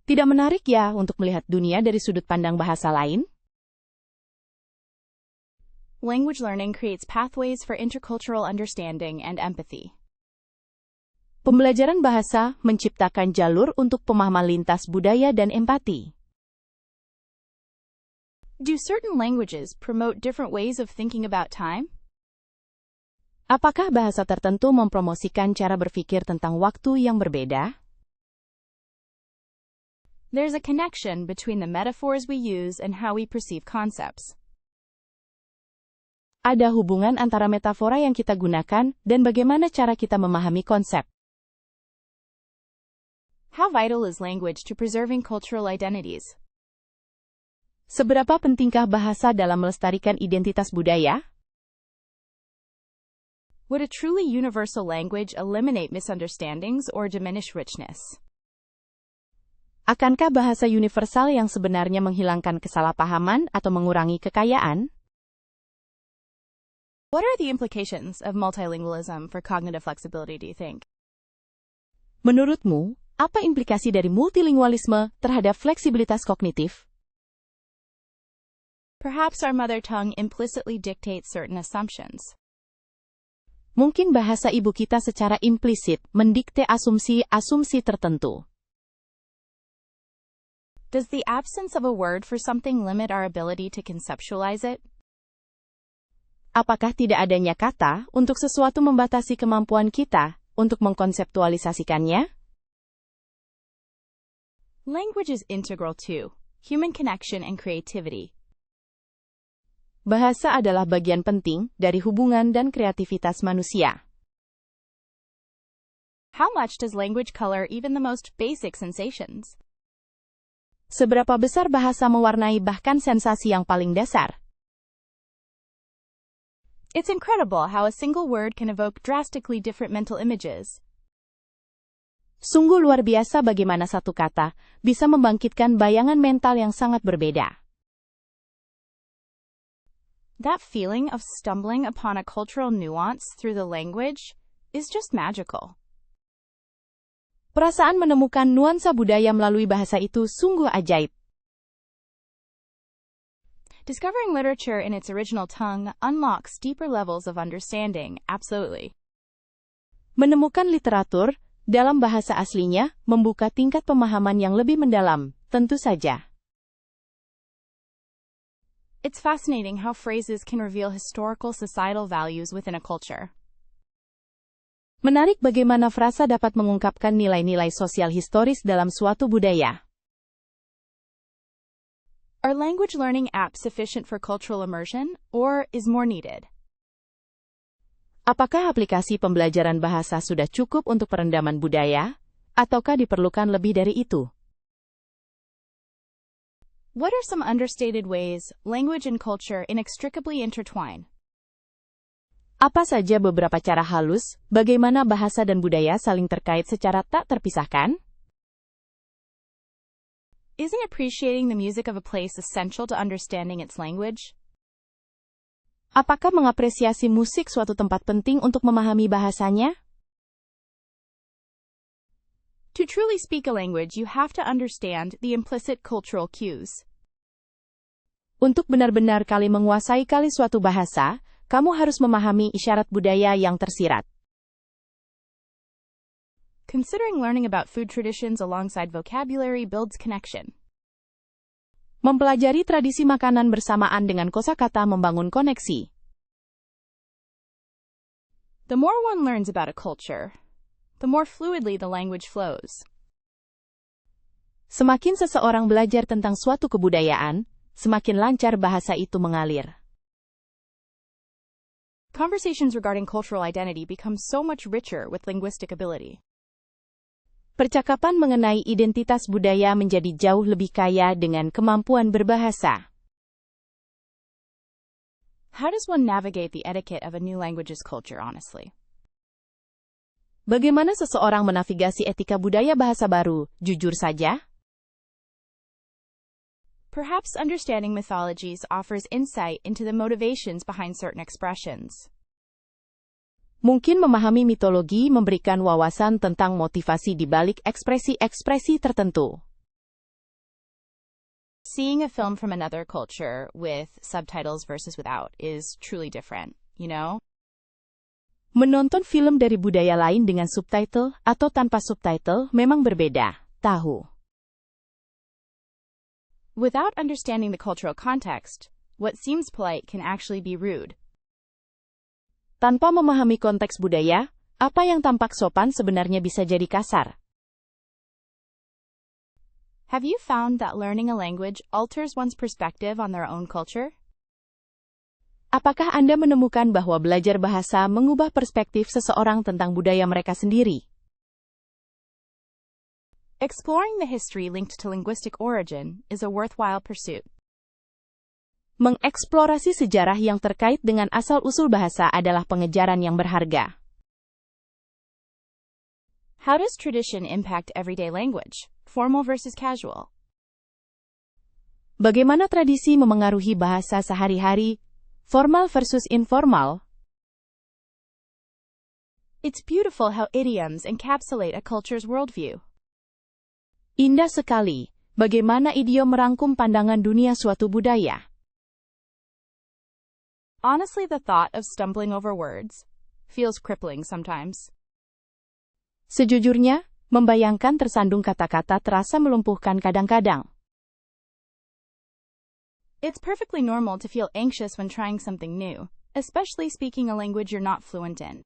Tidak menarik ya untuk melihat dunia dari sudut pandang bahasa lain? Language learning creates pathways for intercultural understanding and empathy. Pembelajaran bahasa menciptakan jalur untuk pemahaman lintas budaya dan empati. Do certain languages promote different ways of thinking about time? Apakah bahasa tertentu mempromosikan cara berpikir tentang waktu yang berbeda? There's a connection between the metaphors we use and how we perceive concepts. Ada hubungan antara metafora yang kita gunakan dan bagaimana cara kita memahami konsep. How vital is language to preserving cultural identities? Seberapa pentingkah bahasa dalam melestarikan identitas budaya? Would a truly universal language eliminate misunderstandings or diminish richness? Akankah bahasa universal yang sebenarnya menghilangkan kesalahpahaman atau mengurangi kekayaan? What are the implications of multilingualism for cognitive flexibility, do you think? Menurutmu, apa implikasi dari multilingualisme terhadap fleksibilitas kognitif? Perhaps our mother tongue implicitly dictates certain assumptions. Mungkin bahasa ibu kita secara implisit mendikte asumsi-asumsi tertentu. Does the absence of a word for something limit our ability to conceptualize it? Apakah tidak adanya kata untuk sesuatu membatasi kemampuan kita untuk mengkonseptualisasikannya? Language is integral to human connection and creativity. Bahasa adalah bagian penting dari hubungan dan kreativitas manusia. How much does language color even the most basic sensations? Seberapa besar bahasa mewarnai bahkan sensasi yang paling dasar? It's incredible how a single word can evoke drastically different mental images. Sungguh luar biasa bagaimana satu kata bisa membangkitkan bayangan mental yang sangat berbeda. That feeling of stumbling upon a cultural nuance through the language is just magical. Perasaan menemukan nuansa budaya melalui bahasa itu sungguh ajaib. Discovering literature in its original tongue unlocks deeper levels of understanding, absolutely. Menemukan literatur Dalam bahasa aslinya, membuka tingkat pemahaman yang lebih mendalam, tentu saja. It's fascinating how phrases can reveal historical societal values within a culture. Menarik bagaimana frasa dapat mengungkapkan nilai-nilai sosial historis dalam suatu budaya. Are language learning apps sufficient for cultural immersion, or is more needed? Apakah aplikasi pembelajaran bahasa sudah cukup untuk perendaman budaya, ataukah diperlukan lebih dari itu? What are some understated ways language and culture inextricably intertwine? Apa saja beberapa cara halus bagaimana bahasa dan budaya saling terkait secara tak terpisahkan? Isn't appreciating the music of a place essential to understanding its language? Apakah mengapresiasi musik suatu tempat penting untuk memahami bahasanya? To truly speak a language, you have to understand the implicit cultural cues. Untuk benar-benar kali menguasai kali suatu bahasa, kamu harus memahami isyarat budaya yang tersirat. Considering learning about food traditions alongside vocabulary builds connection. Mempelajari tradisi makanan bersamaan dengan kosakata membangun koneksi. The more one learns about a culture, the more fluidly the language flows. Semakin seseorang belajar tentang suatu kebudayaan, semakin lancar bahasa itu mengalir. Conversations regarding cultural identity become so much richer with linguistic ability. Percakapan mengenai identitas budaya menjadi jauh lebih kaya dengan kemampuan berbahasa. How does one navigate the etiquette of a new language's culture, honestly? Bagaimana seseorang menavigasi etika budaya bahasa baru, jujur saja? Perhaps understanding mythologies offers insight into the motivations behind certain expressions. Mungkin memahami mitologi memberikan wawasan tentang motivasi di balik ekspresi-ekspresi tertentu. Seeing a film from another culture with subtitles versus without is truly different, you know? Menonton film dari budaya lain dengan subtitle atau tanpa subtitle memang berbeda, tahu. Without understanding the cultural context, what seems polite can actually be rude. Tanpa memahami konteks budaya, apa yang tampak sopan sebenarnya bisa jadi kasar. Have you found that learning a language alters one's perspective on their own culture? Apakah Anda menemukan bahwa belajar bahasa mengubah perspektif seseorang tentang budaya mereka sendiri? Exploring the history linked to linguistic origin is a worthwhile pursuit. Mengeksplorasi sejarah yang terkait dengan asal-usul bahasa adalah pengejaran yang berharga. How does tradition impact everyday language, formal versus casual? Bagaimana tradisi memengaruhi bahasa sehari-hari, formal versus informal? It's beautiful how idioms encapsulate a culture's worldview. Indah sekali, bagaimana idiom merangkum pandangan dunia suatu budaya. Honestly, the thought of stumbling over words feels crippling sometimes. Sejujurnya, membayangkan tersandung kata-kata terasa melumpuhkan kadang-kadang. It's perfectly normal to feel anxious when trying something new, especially speaking a language you're not fluent in.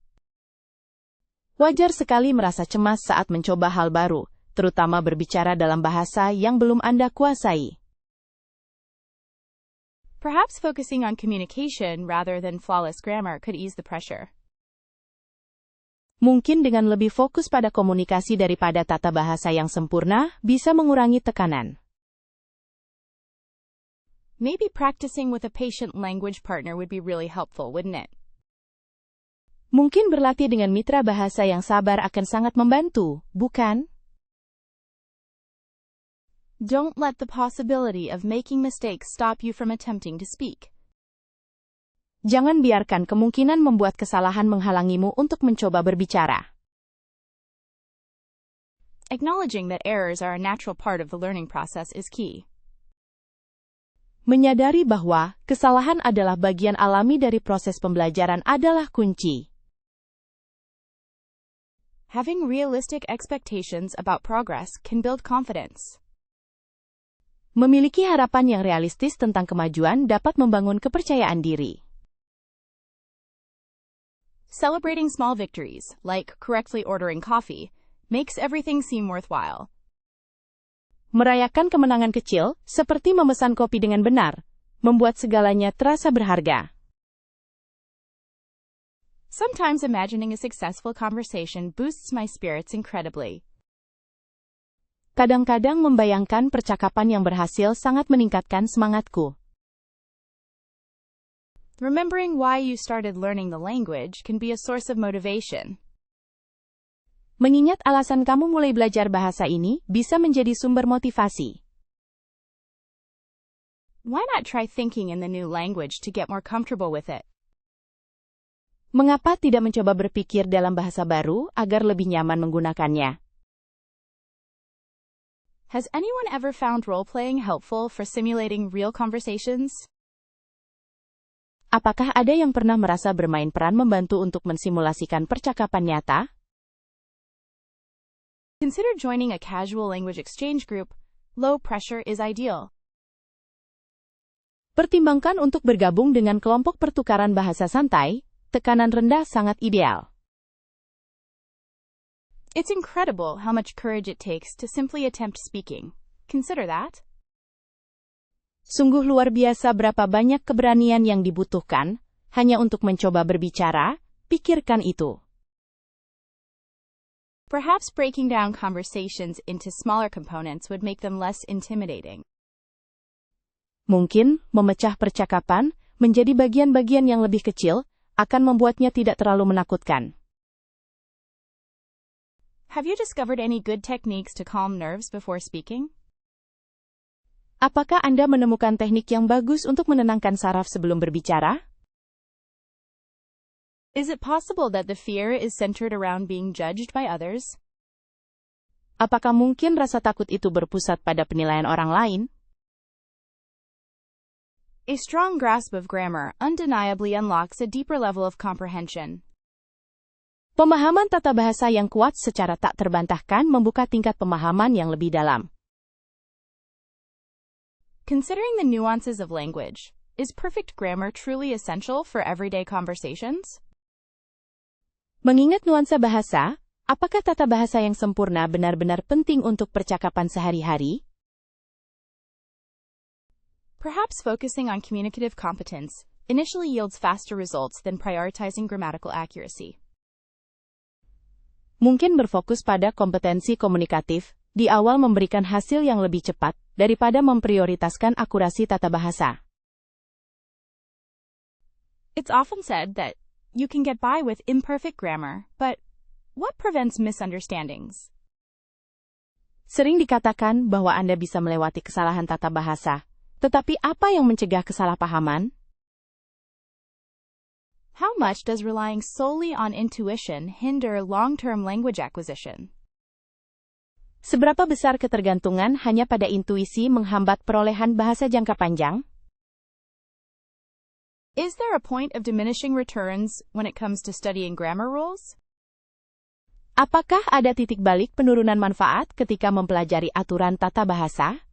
Wajar sekali merasa cemas saat mencoba hal baru, terutama berbicara dalam bahasa yang belum Anda kuasai. Perhaps focusing on communication rather than flawless grammar could ease the pressure. Mungkin dengan lebih fokus pada komunikasi daripada tata bahasa yang sempurna, bisa mengurangi tekanan. Maybe practicing with a patient language partner would be really helpful, wouldn't it? Mungkin berlatih dengan mitra bahasa yang sabar akan sangat membantu, bukan? Don't let the possibility of making mistakes stop you from attempting to speak. Jangan biarkan kemungkinan membuat kesalahan menghalangimu untuk mencoba berbicara. Acknowledging that errors are a natural part of the learning process is key. Menyadari bahwa kesalahan adalah bagian alami dari proses pembelajaran adalah kunci. Having realistic expectations about progress can build confidence. Memiliki harapan yang realistis tentang kemajuan dapat membangun kepercayaan diri. Celebrating small victories, like correctly ordering coffee, makes everything seem worthwhile. Merayakan kemenangan kecil, seperti memesan kopi dengan benar, membuat segalanya terasa berharga. Sometimes imagining a successful conversation boosts my spirits incredibly. Kadang-kadang membayangkan percakapan yang berhasil sangat meningkatkan semangatku. Remembering why you started learning the language can be a source of motivation. Mengingat alasan kamu mulai belajar bahasa ini bisa menjadi sumber motivasi. Why not try thinking in the new language to get more comfortable with it? Mengapa tidak mencoba berpikir dalam bahasa baru agar lebih nyaman menggunakannya? Has anyone ever found role-playing helpful for simulating real conversations? Apakah ada yang pernah merasa bermain peran membantu untuk mensimulasikan percakapan nyata? Consider joining a casual language exchange group. Low pressure is ideal. Pertimbangkan untuk bergabung dengan kelompok pertukaran bahasa santai, tekanan rendah sangat ideal. It's incredible how much courage it takes to simply attempt speaking. Consider that. Sungguh luar biasa berapa banyak keberanian yang dibutuhkan hanya untuk mencoba berbicara, pikirkan itu. Perhaps breaking down conversations into smaller components would make them less intimidating. Mungkin, memecah percakapan menjadi bagian-bagian yang lebih kecil akan membuatnya tidak terlalu menakutkan. Have you discovered any good techniques to calm nerves before speaking? Apakah Anda menemukan teknik yang bagus untuk menenangkan saraf sebelum berbicara? Is it possible that the fear is centered around being judged by others? Apakah mungkin rasa takut itu berpusat pada penilaian orang lain? A strong grasp of grammar undeniably unlocks a deeper level of comprehension. Pemahaman tata bahasa yang kuat secara tak terbantahkan membuka tingkat pemahaman yang lebih dalam. Considering the nuances of language, is perfect grammar truly essential for everyday conversations? Mengingat nuansa bahasa, apakah tata bahasa yang sempurna benar-benar penting untuk percakapan sehari-hari? Perhaps focusing on communicative competence initially yields faster results than prioritizing grammatical accuracy. Mungkin berfokus pada kompetensi komunikatif, di awal memberikan hasil yang lebih cepat, daripada memprioritaskan akurasi tata bahasa. It's often said that you can get by with imperfect grammar, but what prevents misunderstandings? Sering dikatakan bahwa Anda bisa melewati kesalahan tata bahasa, tetapi apa yang mencegah kesalahpahaman? How much does relying solely on intuition hinder long-term language acquisition? Seberapa besar ketergantungan hanya pada intuisi menghambat perolehan bahasa jangka panjang? Is there a point of diminishing returns when it comes to studying grammar rules? Apakah ada titik balik penurunan manfaat ketika mempelajari aturan tata bahasa?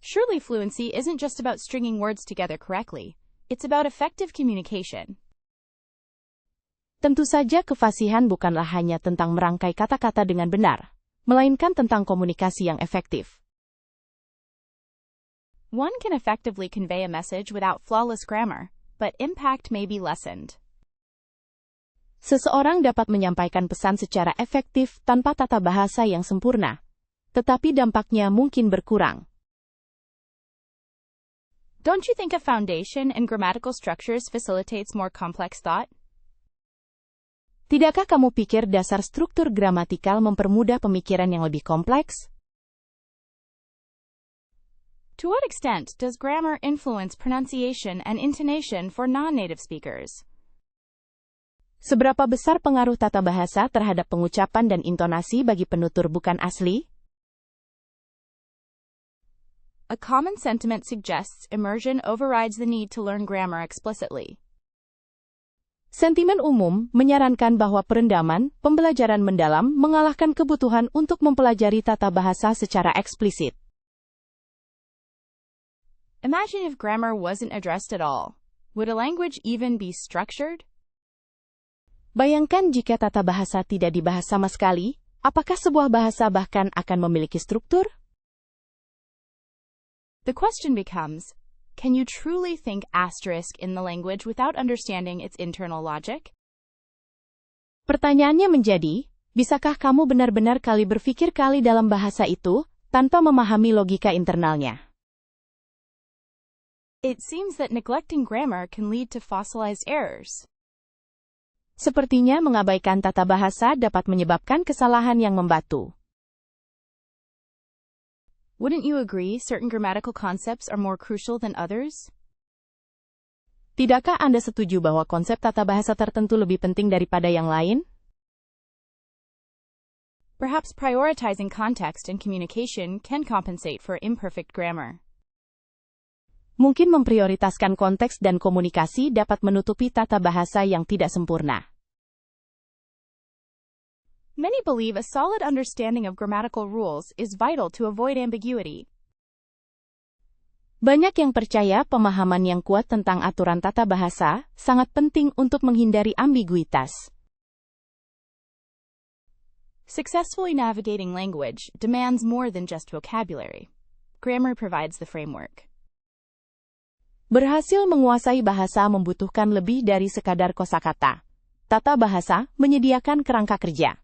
Surely fluency isn't just about stringing words together correctly. It's about effective communication. Tentu saja kefasihan bukanlah hanya tentang merangkai kata-kata dengan benar, melainkan tentang komunikasi yang efektif. One can effectively convey a message without flawless grammar, but impact may be lessened. Seseorang dapat menyampaikan pesan secara efektif tanpa tata bahasa yang sempurna, tetapi dampaknya mungkin berkurang. Don't you think a foundation in grammatical structures facilitates more complex thought? Tidakkah kamu pikir dasar struktur gramatikal mempermudah pemikiran yang lebih kompleks? To what extent does grammar influence pronunciation and intonation for non-native speakers? Seberapa besar pengaruh tata bahasa terhadap pengucapan dan intonasi bagi penutur bukan asli? A common sentiment suggests immersion overrides the need to learn grammar explicitly. Sentimen umum menyarankan bahwa perendaman, pembelajaran mendalam mengalahkan kebutuhan untuk mempelajari tata bahasa secara eksplisit. Imagine if grammar wasn't addressed at all. Would a language even be structured? Bayangkan jika tata bahasa tidak dibahas sama sekali, apakah sebuah bahasa bahkan akan memiliki struktur? The question becomes, can you truly think asterisk in the language without understanding its internal logic? Pertanyaannya menjadi, bisakah kamu benar-benar kali berpikir kali dalam bahasa itu, tanpa memahami logika internalnya? It seems that neglecting grammar can lead to fossilized errors. Sepertinya mengabaikan tata bahasa dapat menyebabkan kesalahan yang membatu. Wouldn't you agree certain grammatical concepts are more crucial than others? Tidakkah Anda setuju bahwa konsep tata bahasa tertentu lebih penting daripada yang lain? Perhaps prioritizing context and communication can compensate for imperfect grammar. Mungkin memprioritaskan konteks dan komunikasi dapat menutupi tata bahasa yang tidak sempurna. Many believe a solid understanding of grammatical rules is vital to avoid ambiguity. Banyak yang percaya pemahaman yang kuat tentang aturan tata bahasa sangat penting untuk menghindari ambiguitas. Successfully navigating language demands more than just vocabulary. Grammar provides the framework. Berhasil menguasai bahasa membutuhkan lebih dari sekadar kosakata. Tata bahasa menyediakan kerangka kerja.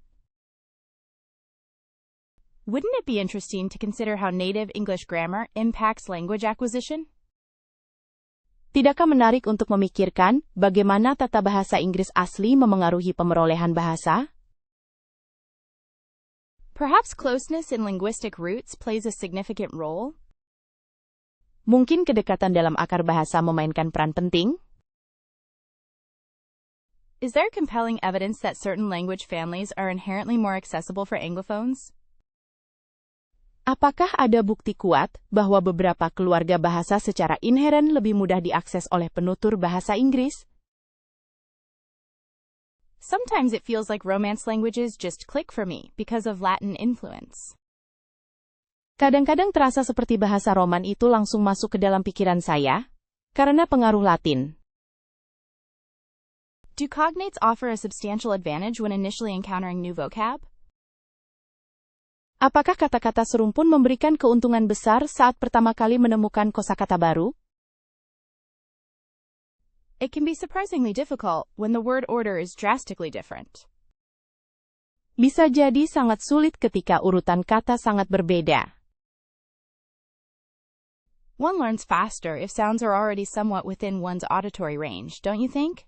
Wouldn't it be interesting to consider how native English grammar impacts language acquisition? Tidakkah menarik untuk memikirkan bagaimana tata bahasa Inggris asli memengaruhi pemerolehan bahasa? Perhaps closeness in linguistic roots plays a significant role? Mungkin kedekatan dalam akar bahasa memainkan peran penting? Is there compelling evidence that certain language families are inherently more accessible for Anglophones? Apakah ada bukti kuat bahwa beberapa keluarga bahasa secara inheren lebih mudah diakses oleh penutur bahasa Inggris? Sometimes it feels like Romance languages just click for me because of Latin influence. Kadang-kadang terasa seperti bahasa Roman itu langsung masuk ke dalam pikiran saya, karena pengaruh Latin. Do cognates offer a substantial advantage when initially encountering new vocab? Apakah kata-kata serumpun memberikan keuntungan besar saat pertama kali menemukan kosakata baru? It can be surprisingly difficult when the word order is drastically different. Bisa jadi sangat sulit ketika urutan kata sangat berbeda. One learns faster if sounds are already somewhat within one's auditory range, don't you think?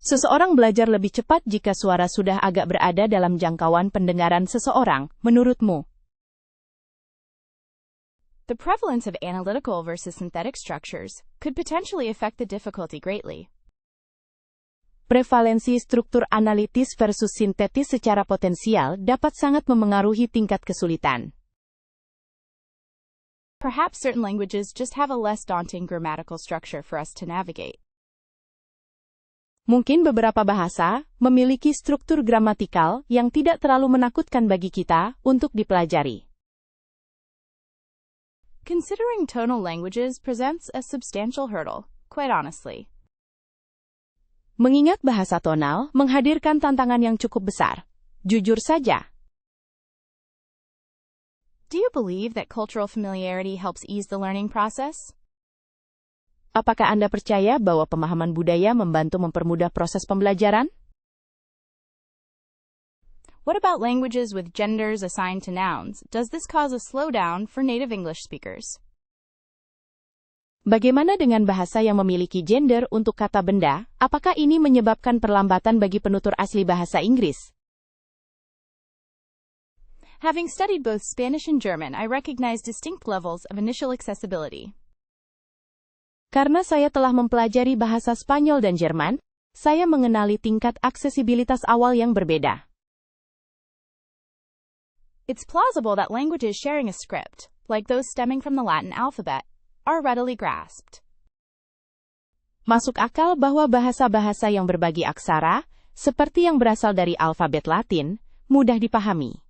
Seseorang belajar lebih cepat jika suara sudah agak berada dalam jangkauan pendengaran seseorang, menurutmu? The prevalence of analytical versus synthetic structures could potentially affect the difficulty greatly. Prevalensi struktur analitis versus sintetis secara potensial dapat sangat memengaruhi tingkat kesulitan. Perhaps certain languages just have a less daunting grammatical structure for us to navigate. Mungkin beberapa bahasa memiliki struktur gramatikal yang tidak terlalu menakutkan bagi kita untuk dipelajari. Considering tonal languages presents a substantial hurdle, quite honestly. Mengingat bahasa tonal menghadirkan tantangan yang cukup besar. Jujur saja. Do you believe that cultural familiarity helps ease the learning process? Apakah Anda percaya bahwa pemahaman budaya membantu mempermudah proses pembelajaran? What about languages with genders assigned to nouns? Does this cause a slowdown for native English speakers? Bagaimana dengan bahasa yang memiliki gender untuk kata benda? Apakah ini menyebabkan perlambatan bagi penutur asli bahasa Inggris? Having studied both Spanish and German, I recognize distinct levels of initial accessibility. Karena saya telah mempelajari bahasa Spanyol dan Jerman, saya mengenali tingkat aksesibilitas awal yang berbeda. It's plausible that languages sharing a script, like those stemming from the Latin alphabet, are readily grasped. Masuk akal bahwa bahasa-bahasa yang berbagi aksara, seperti yang berasal dari alfabet Latin, mudah dipahami.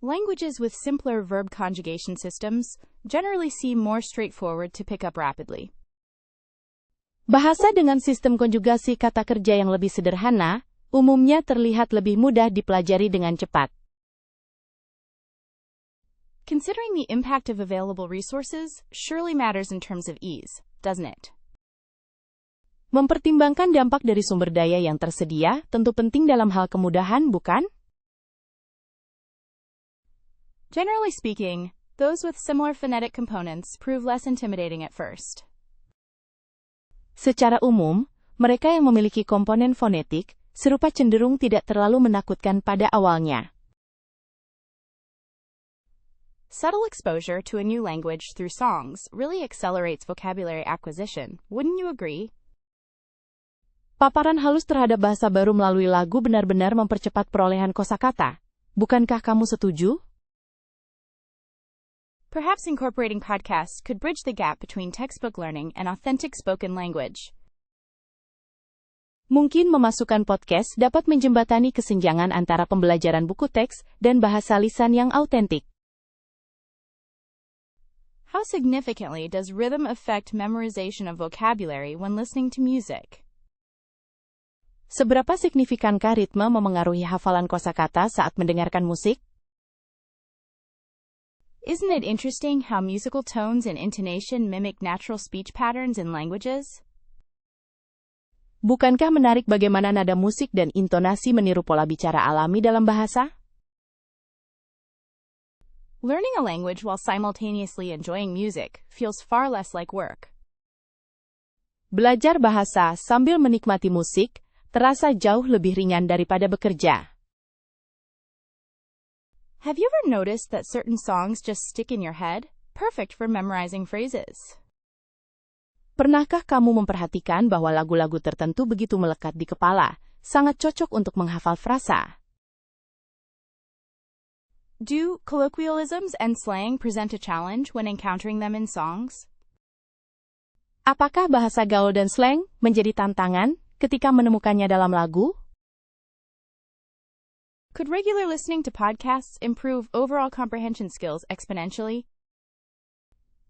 Languages with simpler verb conjugation systems generally seem more straightforward to pick up rapidly. Bahasa dengan sistem konjugasi kata kerja yang lebih sederhana, umumnya terlihat lebih mudah dipelajari dengan cepat. Considering the impact of available resources surely matters in terms of ease, doesn't it? Mempertimbangkan dampak dari sumber daya yang tersedia tentu penting dalam hal kemudahan, bukan? Generally speaking, those with similar phonetic components prove less intimidating at first. Secara umum, mereka yang memiliki komponen fonetik serupa cenderung tidak terlalu menakutkan pada awalnya. Subtle exposure to a new language through songs really accelerates vocabulary acquisition, wouldn't you agree? Paparan halus terhadap bahasa baru melalui lagu benar-benar mempercepat perolehan kosakata. Bukankah kamu setuju? Perhaps incorporating podcasts could bridge the gap between textbook learning and authentic spoken language. Mungkin memasukkan podcast dapat menjembatani kesenjangan antara pembelajaran buku teks dan bahasa lisan yang autentik. How significantly does rhythm affect memorization of vocabulary when listening to music? Seberapa signifikankah ritme memengaruhi hafalan kosakata saat mendengarkan musik? Isn't it interesting how musical tones and intonation mimic natural speech patterns in languages? Bukankah menarik bagaimana nada musik dan intonasi meniru pola bicara alami dalam bahasa? Learning a language while simultaneously enjoying music feels far less like work. Belajar bahasa sambil menikmati musik terasa jauh lebih ringan daripada bekerja. Have you ever noticed that certain songs just stick in your head? Perfect for memorizing phrases. Pernahkah kamu memperhatikan bahwa lagu-lagu tertentu begitu melekat di kepala, sangat cocok untuk menghafal frasa? Do colloquialisms and slang present a challenge when encountering them in songs? Apakah bahasa gaul dan slang menjadi tantangan ketika menemukannya dalam lagu? Could regular listening to podcasts improve overall comprehension skills exponentially?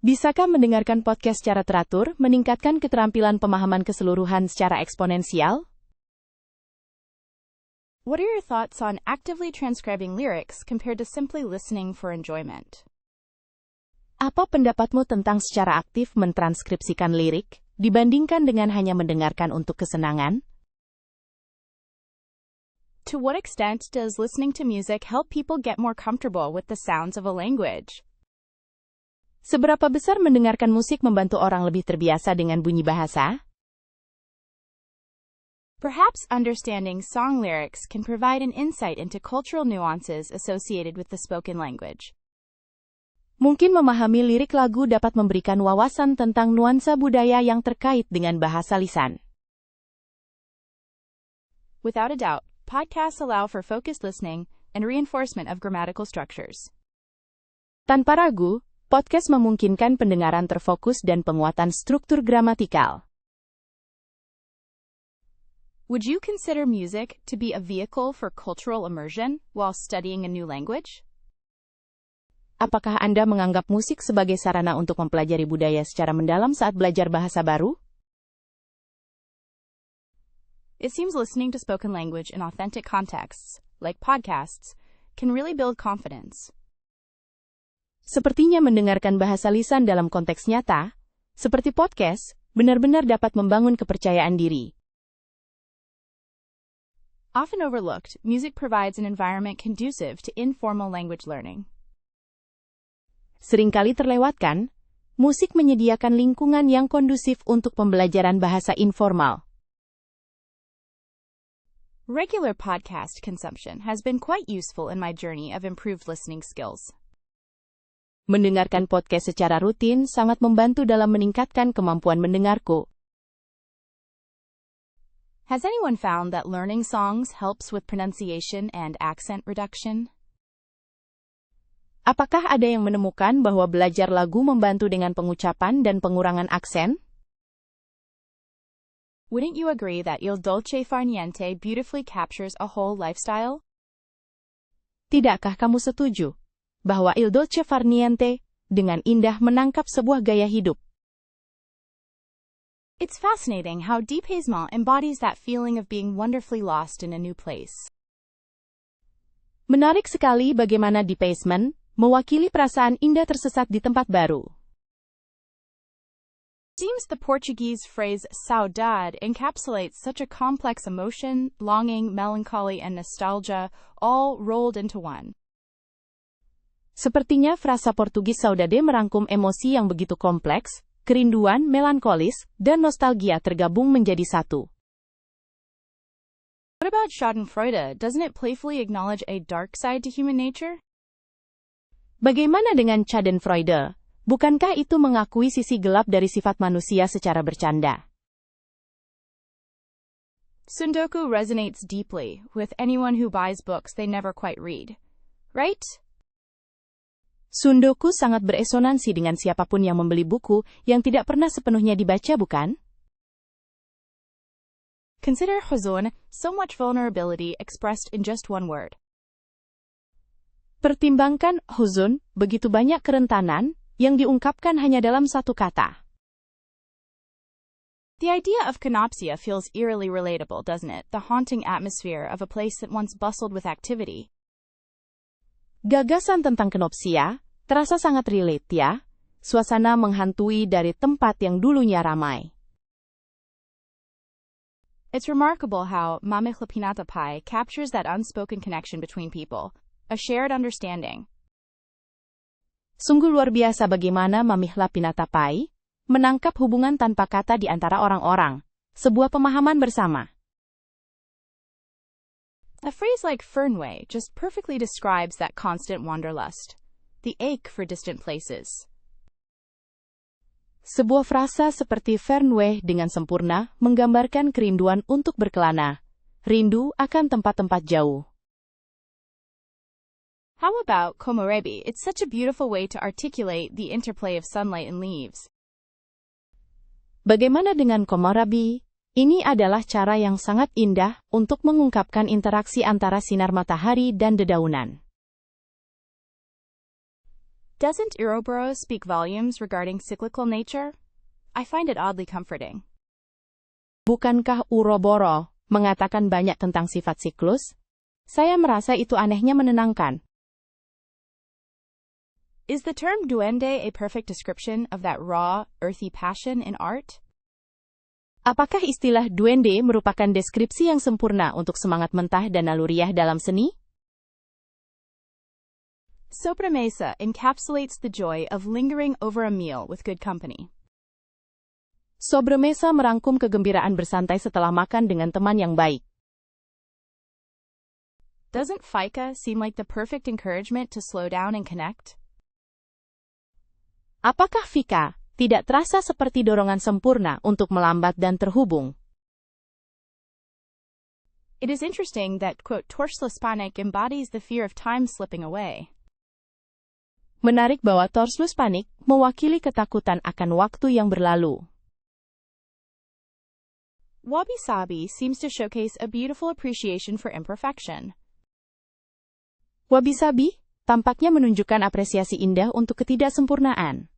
Bisakah mendengarkan podcast secara teratur meningkatkan keterampilan pemahaman keseluruhan secara eksponensial? What are your thoughts on actively transcribing lyrics compared to simply listening for enjoyment? Apa pendapatmu tentang secara aktif mentranskripsikan lirik dibandingkan dengan hanya mendengarkan untuk kesenangan? To what extent does listening to music help people get more comfortable with the sounds of a language? Seberapa besar mendengarkan musik membantu orang lebih terbiasa dengan bunyi bahasa? Perhaps understanding song lyrics can provide an insight into cultural nuances associated with the spoken language. Mungkin memahami lirik lagu dapat memberikan wawasan tentang nuansa budaya yang terkait dengan bahasa lisan. Without a doubt, podcasts allow for focused listening and reinforcement of grammatical structures. Tanpa ragu, podcast memungkinkan pendengaran terfokus dan penguatan struktur gramatikal. Would you consider music to be a vehicle for cultural immersion while studying a new language? Apakah Anda menganggap musik sebagai sarana untuk mempelajari budaya secara mendalam saat belajar bahasa baru? It seems listening to spoken language in authentic contexts, like podcasts, can really build confidence. Sepertinya mendengarkan bahasa lisan dalam konteks nyata, seperti podcast, benar-benar dapat membangun kepercayaan diri. Often overlooked, music provides an environment conducive to informal language learning. Seringkali terlewatkan, musik menyediakan lingkungan yang kondusif untuk pembelajaran bahasa informal. Regular podcast consumption has been quite useful in my journey of improved listening skills. Mendengarkan podcast secara rutin sangat membantu dalam meningkatkan kemampuan mendengarku. Has anyone found that learning songs helps with pronunciation and accent reduction? Apakah ada yang menemukan bahwa belajar lagu membantu dengan pengucapan dan pengurangan aksen? Wouldn't you agree that Il Dolce Far Niente beautifully captures a whole lifestyle? Tidakkah kamu setuju bahwa Il Dolce Far Niente dengan indah menangkap sebuah gaya hidup? It's fascinating how Dépaysement embodies that feeling of being wonderfully lost in a new place. Menarik sekali bagaimana dépaysement mewakili perasaan indah tersesat di tempat baru. Seems the Portuguese phrase saudade encapsulates such a complex emotion, longing, melancholy, and nostalgia, all rolled into one. Sepertinya frasa Portugis saudade merangkum emosi yang begitu kompleks, kerinduan, melankolis, dan nostalgia tergabung menjadi satu. What about Schadenfreude? Doesn't it playfully acknowledge a dark side to human nature? Bagaimana dengan Schadenfreude? Bukankah itu mengakui sisi gelap dari sifat manusia secara bercanda? Sundoku resonates deeply with anyone who buys books they never quite read. Right? Sundoku sangat beresonansi dengan siapapun yang membeli buku yang tidak pernah sepenuhnya dibaca, bukan? Consider Huzun, so much vulnerability expressed in just one word. Pertimbangkan huzun, begitu banyak kerentanan yang diungkapkan hanya dalam satu kata. The idea of Canopsia feels eerily relatable, doesn't it? The haunting atmosphere of a place that once bustled with activity. Gagasan tentang kenopsia terasa sangat relate ya. Suasana menghantui dari tempat yang dulunya ramai. It's remarkable how Mamikla Pinatapai captures that unspoken connection between people, a shared understanding. Sungguh luar biasa bagaimana Mamihla Pinatapai menangkap hubungan tanpa kata di antara orang-orang, sebuah pemahaman bersama. A phrase like Fernway just perfectly describes that constant wanderlust, the ache for distant places. Sebuah frasa seperti Fernweh dengan sempurna menggambarkan kerinduan untuk berkelana, rindu akan tempat-tempat jauh. How about Komorebi? It's such a beautiful way to articulate the interplay of sunlight and leaves. Bagaimana dengan Komorebi? Ini adalah cara yang sangat indah untuk mengungkapkan interaksi antara sinar matahari dan dedaunan. Doesn't Ouroboros speak volumes regarding cyclical nature? I find it oddly comforting. Bukankah Uroboro mengatakan banyak tentang sifat siklus? Saya merasa itu anehnya menenangkan. Is the term duende a perfect description of that raw, earthy passion in art? Apakah istilah duende merupakan deskripsi yang sempurna untuk semangat mentah dan naluriah dalam seni? Sobremesa encapsulates the joy of lingering over a meal with good company. Sobremesa merangkum kegembiraan bersantai setelah makan dengan teman yang baik. Doesn't Fika seem like the perfect encouragement to slow down and connect? Apakah Fika tidak terasa seperti dorongan sempurna untuk melambat dan terhubung? It is interesting that, quote, Torsla Spanik embodies the fear of time slipping away. Menarik bahwa Torslus Panik mewakili ketakutan akan waktu yang berlalu. Wabi Sabi seems to showcase a beautiful appreciation for imperfection. Wabi Sabi tampaknya menunjukkan apresiasi indah untuk ketidaksempurnaan.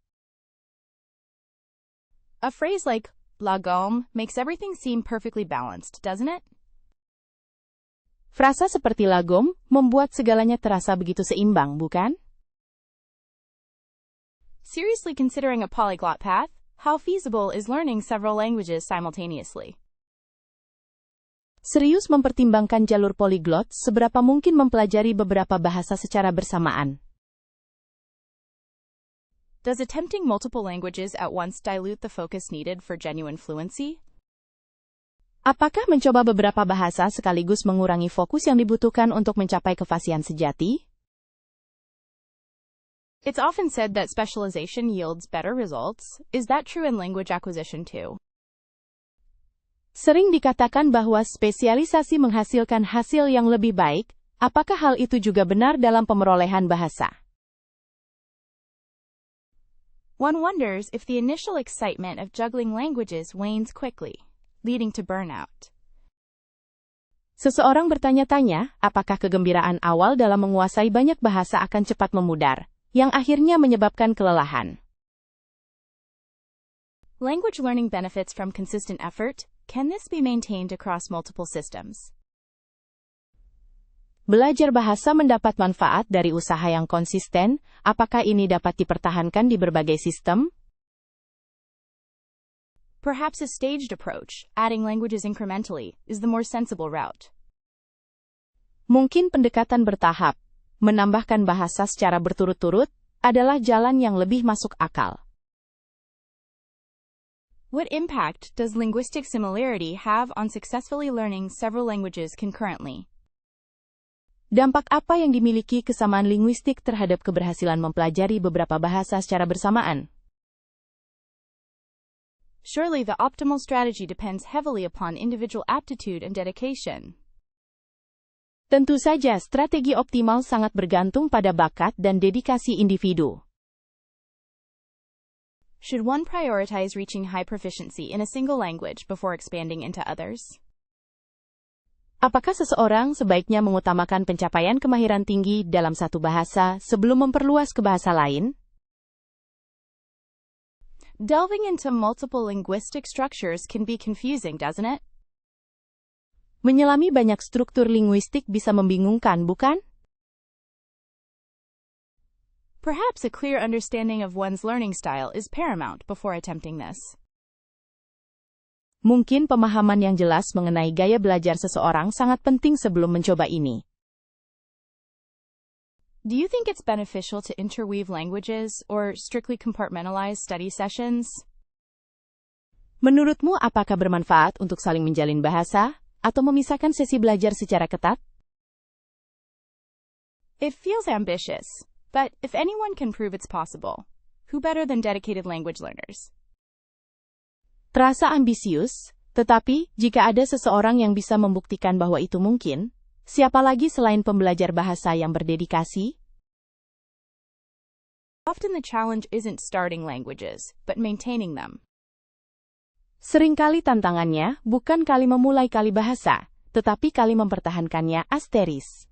A phrase like la gomme makes everything seem perfectly balanced, doesn't it? Frasa seperti lagom membuat segalanya terasa begitu seimbang, bukan? Seriously considering a polyglot path, how feasible is learning several languages simultaneously? Serius mempertimbangkan jalur poliglot, seberapa mungkin mempelajari beberapa bahasa secara bersamaan? Does attempting multiple languages at once dilute the focus needed for genuine fluency? Apakah mencoba beberapa bahasa sekaligus mengurangi fokus yang dibutuhkan untuk mencapai kefasihan sejati? It's often said that specialization yields better results. Is that true in language acquisition too? Sering dikatakan bahwa spesialisasi menghasilkan hasil yang lebih baik. Apakah hal itu juga benar dalam pemerolehan bahasa? One wonders if the initial excitement of juggling languages wanes quickly, leading to burnout. Seseorang bertanya-tanya, apakah kegembiraan awal dalam menguasai banyak bahasa akan cepat memudar, yang akhirnya menyebabkan kelelahan. Language learning benefits from consistent effort. Can this be maintained across multiple systems? Belajar bahasa mendapat manfaat dari usaha yang konsisten. Apakah ini dapat dipertahankan di berbagai sistem? Perhaps a staged approach, adding languages incrementally, is the more sensible route. Mungkin pendekatan bertahap, menambahkan bahasa secara berturut-turut, adalah jalan yang lebih masuk akal. What impact does linguistic similarity have on successfully learning several languages concurrently? Dampak apa yang dimiliki kesamaan linguistik terhadap keberhasilan mempelajari beberapa bahasa secara bersamaan? Surely the optimal strategy depends heavily upon individual aptitude and dedication. Tentu saja strategi optimal sangat bergantung pada bakat dan dedikasi individu. Should one prioritize reaching high proficiency in a single language before expanding into others? Apakah seseorang sebaiknya mengutamakan pencapaian kemahiran tinggi dalam satu bahasa sebelum memperluas ke bahasa lain? Delving into multiple linguistic structures can be confusing, doesn't it? Menyelami banyak struktur linguistik bisa membingungkan, bukan? Perhaps a clear understanding of one's learning style is paramount before attempting this. Mungkin pemahaman yang jelas mengenai gaya belajar seseorang sangat penting sebelum mencoba ini. Do you think it's beneficial to interweave languages or strictly compartmentalize study sessions? Menurutmu apakah bermanfaat untuk saling menjalin bahasa atau memisahkan sesi belajar secara ketat? It feels ambitious, but if anyone can prove it's possible, who better than dedicated language learners? Terasa ambisius, tetapi jika ada seseorang yang bisa membuktikan bahwa itu mungkin, siapa lagi selain pembelajar bahasa yang berdedikasi? Often the challenge isn't starting languages, but maintaining them. Seringkali tantangannya bukan kali memulai kali bahasa, tetapi kali mempertahankannya asteris.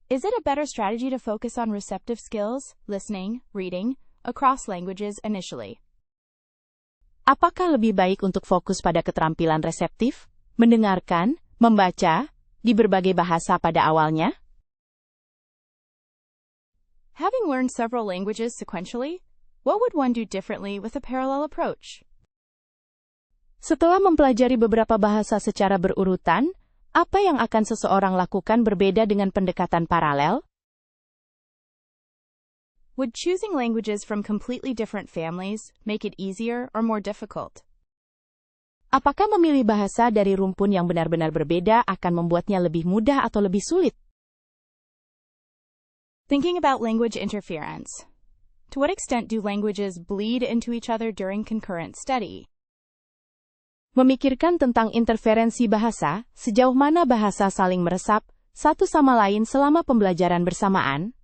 Is it a better strategy to focus on receptive skills, listening, reading, across languages initially? Apakah lebih baik untuk fokus pada keterampilan reseptif, mendengarkan, membaca, di berbagai bahasa pada awalnya? Having learned several languages sequentially, what would one do differently with a parallel approach? Setelah mempelajari beberapa bahasa secara berurutan, apa yang akan seseorang lakukan berbeda dengan pendekatan paralel? Would choosing languages from completely different families make it easier or more difficult? Apakah memilih bahasa dari rumpun yang benar-benar berbeda akan membuatnya lebih mudah atau lebih sulit? Thinking about language interference. To what extent do languages bleed into each other during concurrent study? Memikirkan tentang interferensi bahasa, sejauh mana bahasa saling meresap satu sama lain selama pembelajaran bersamaan?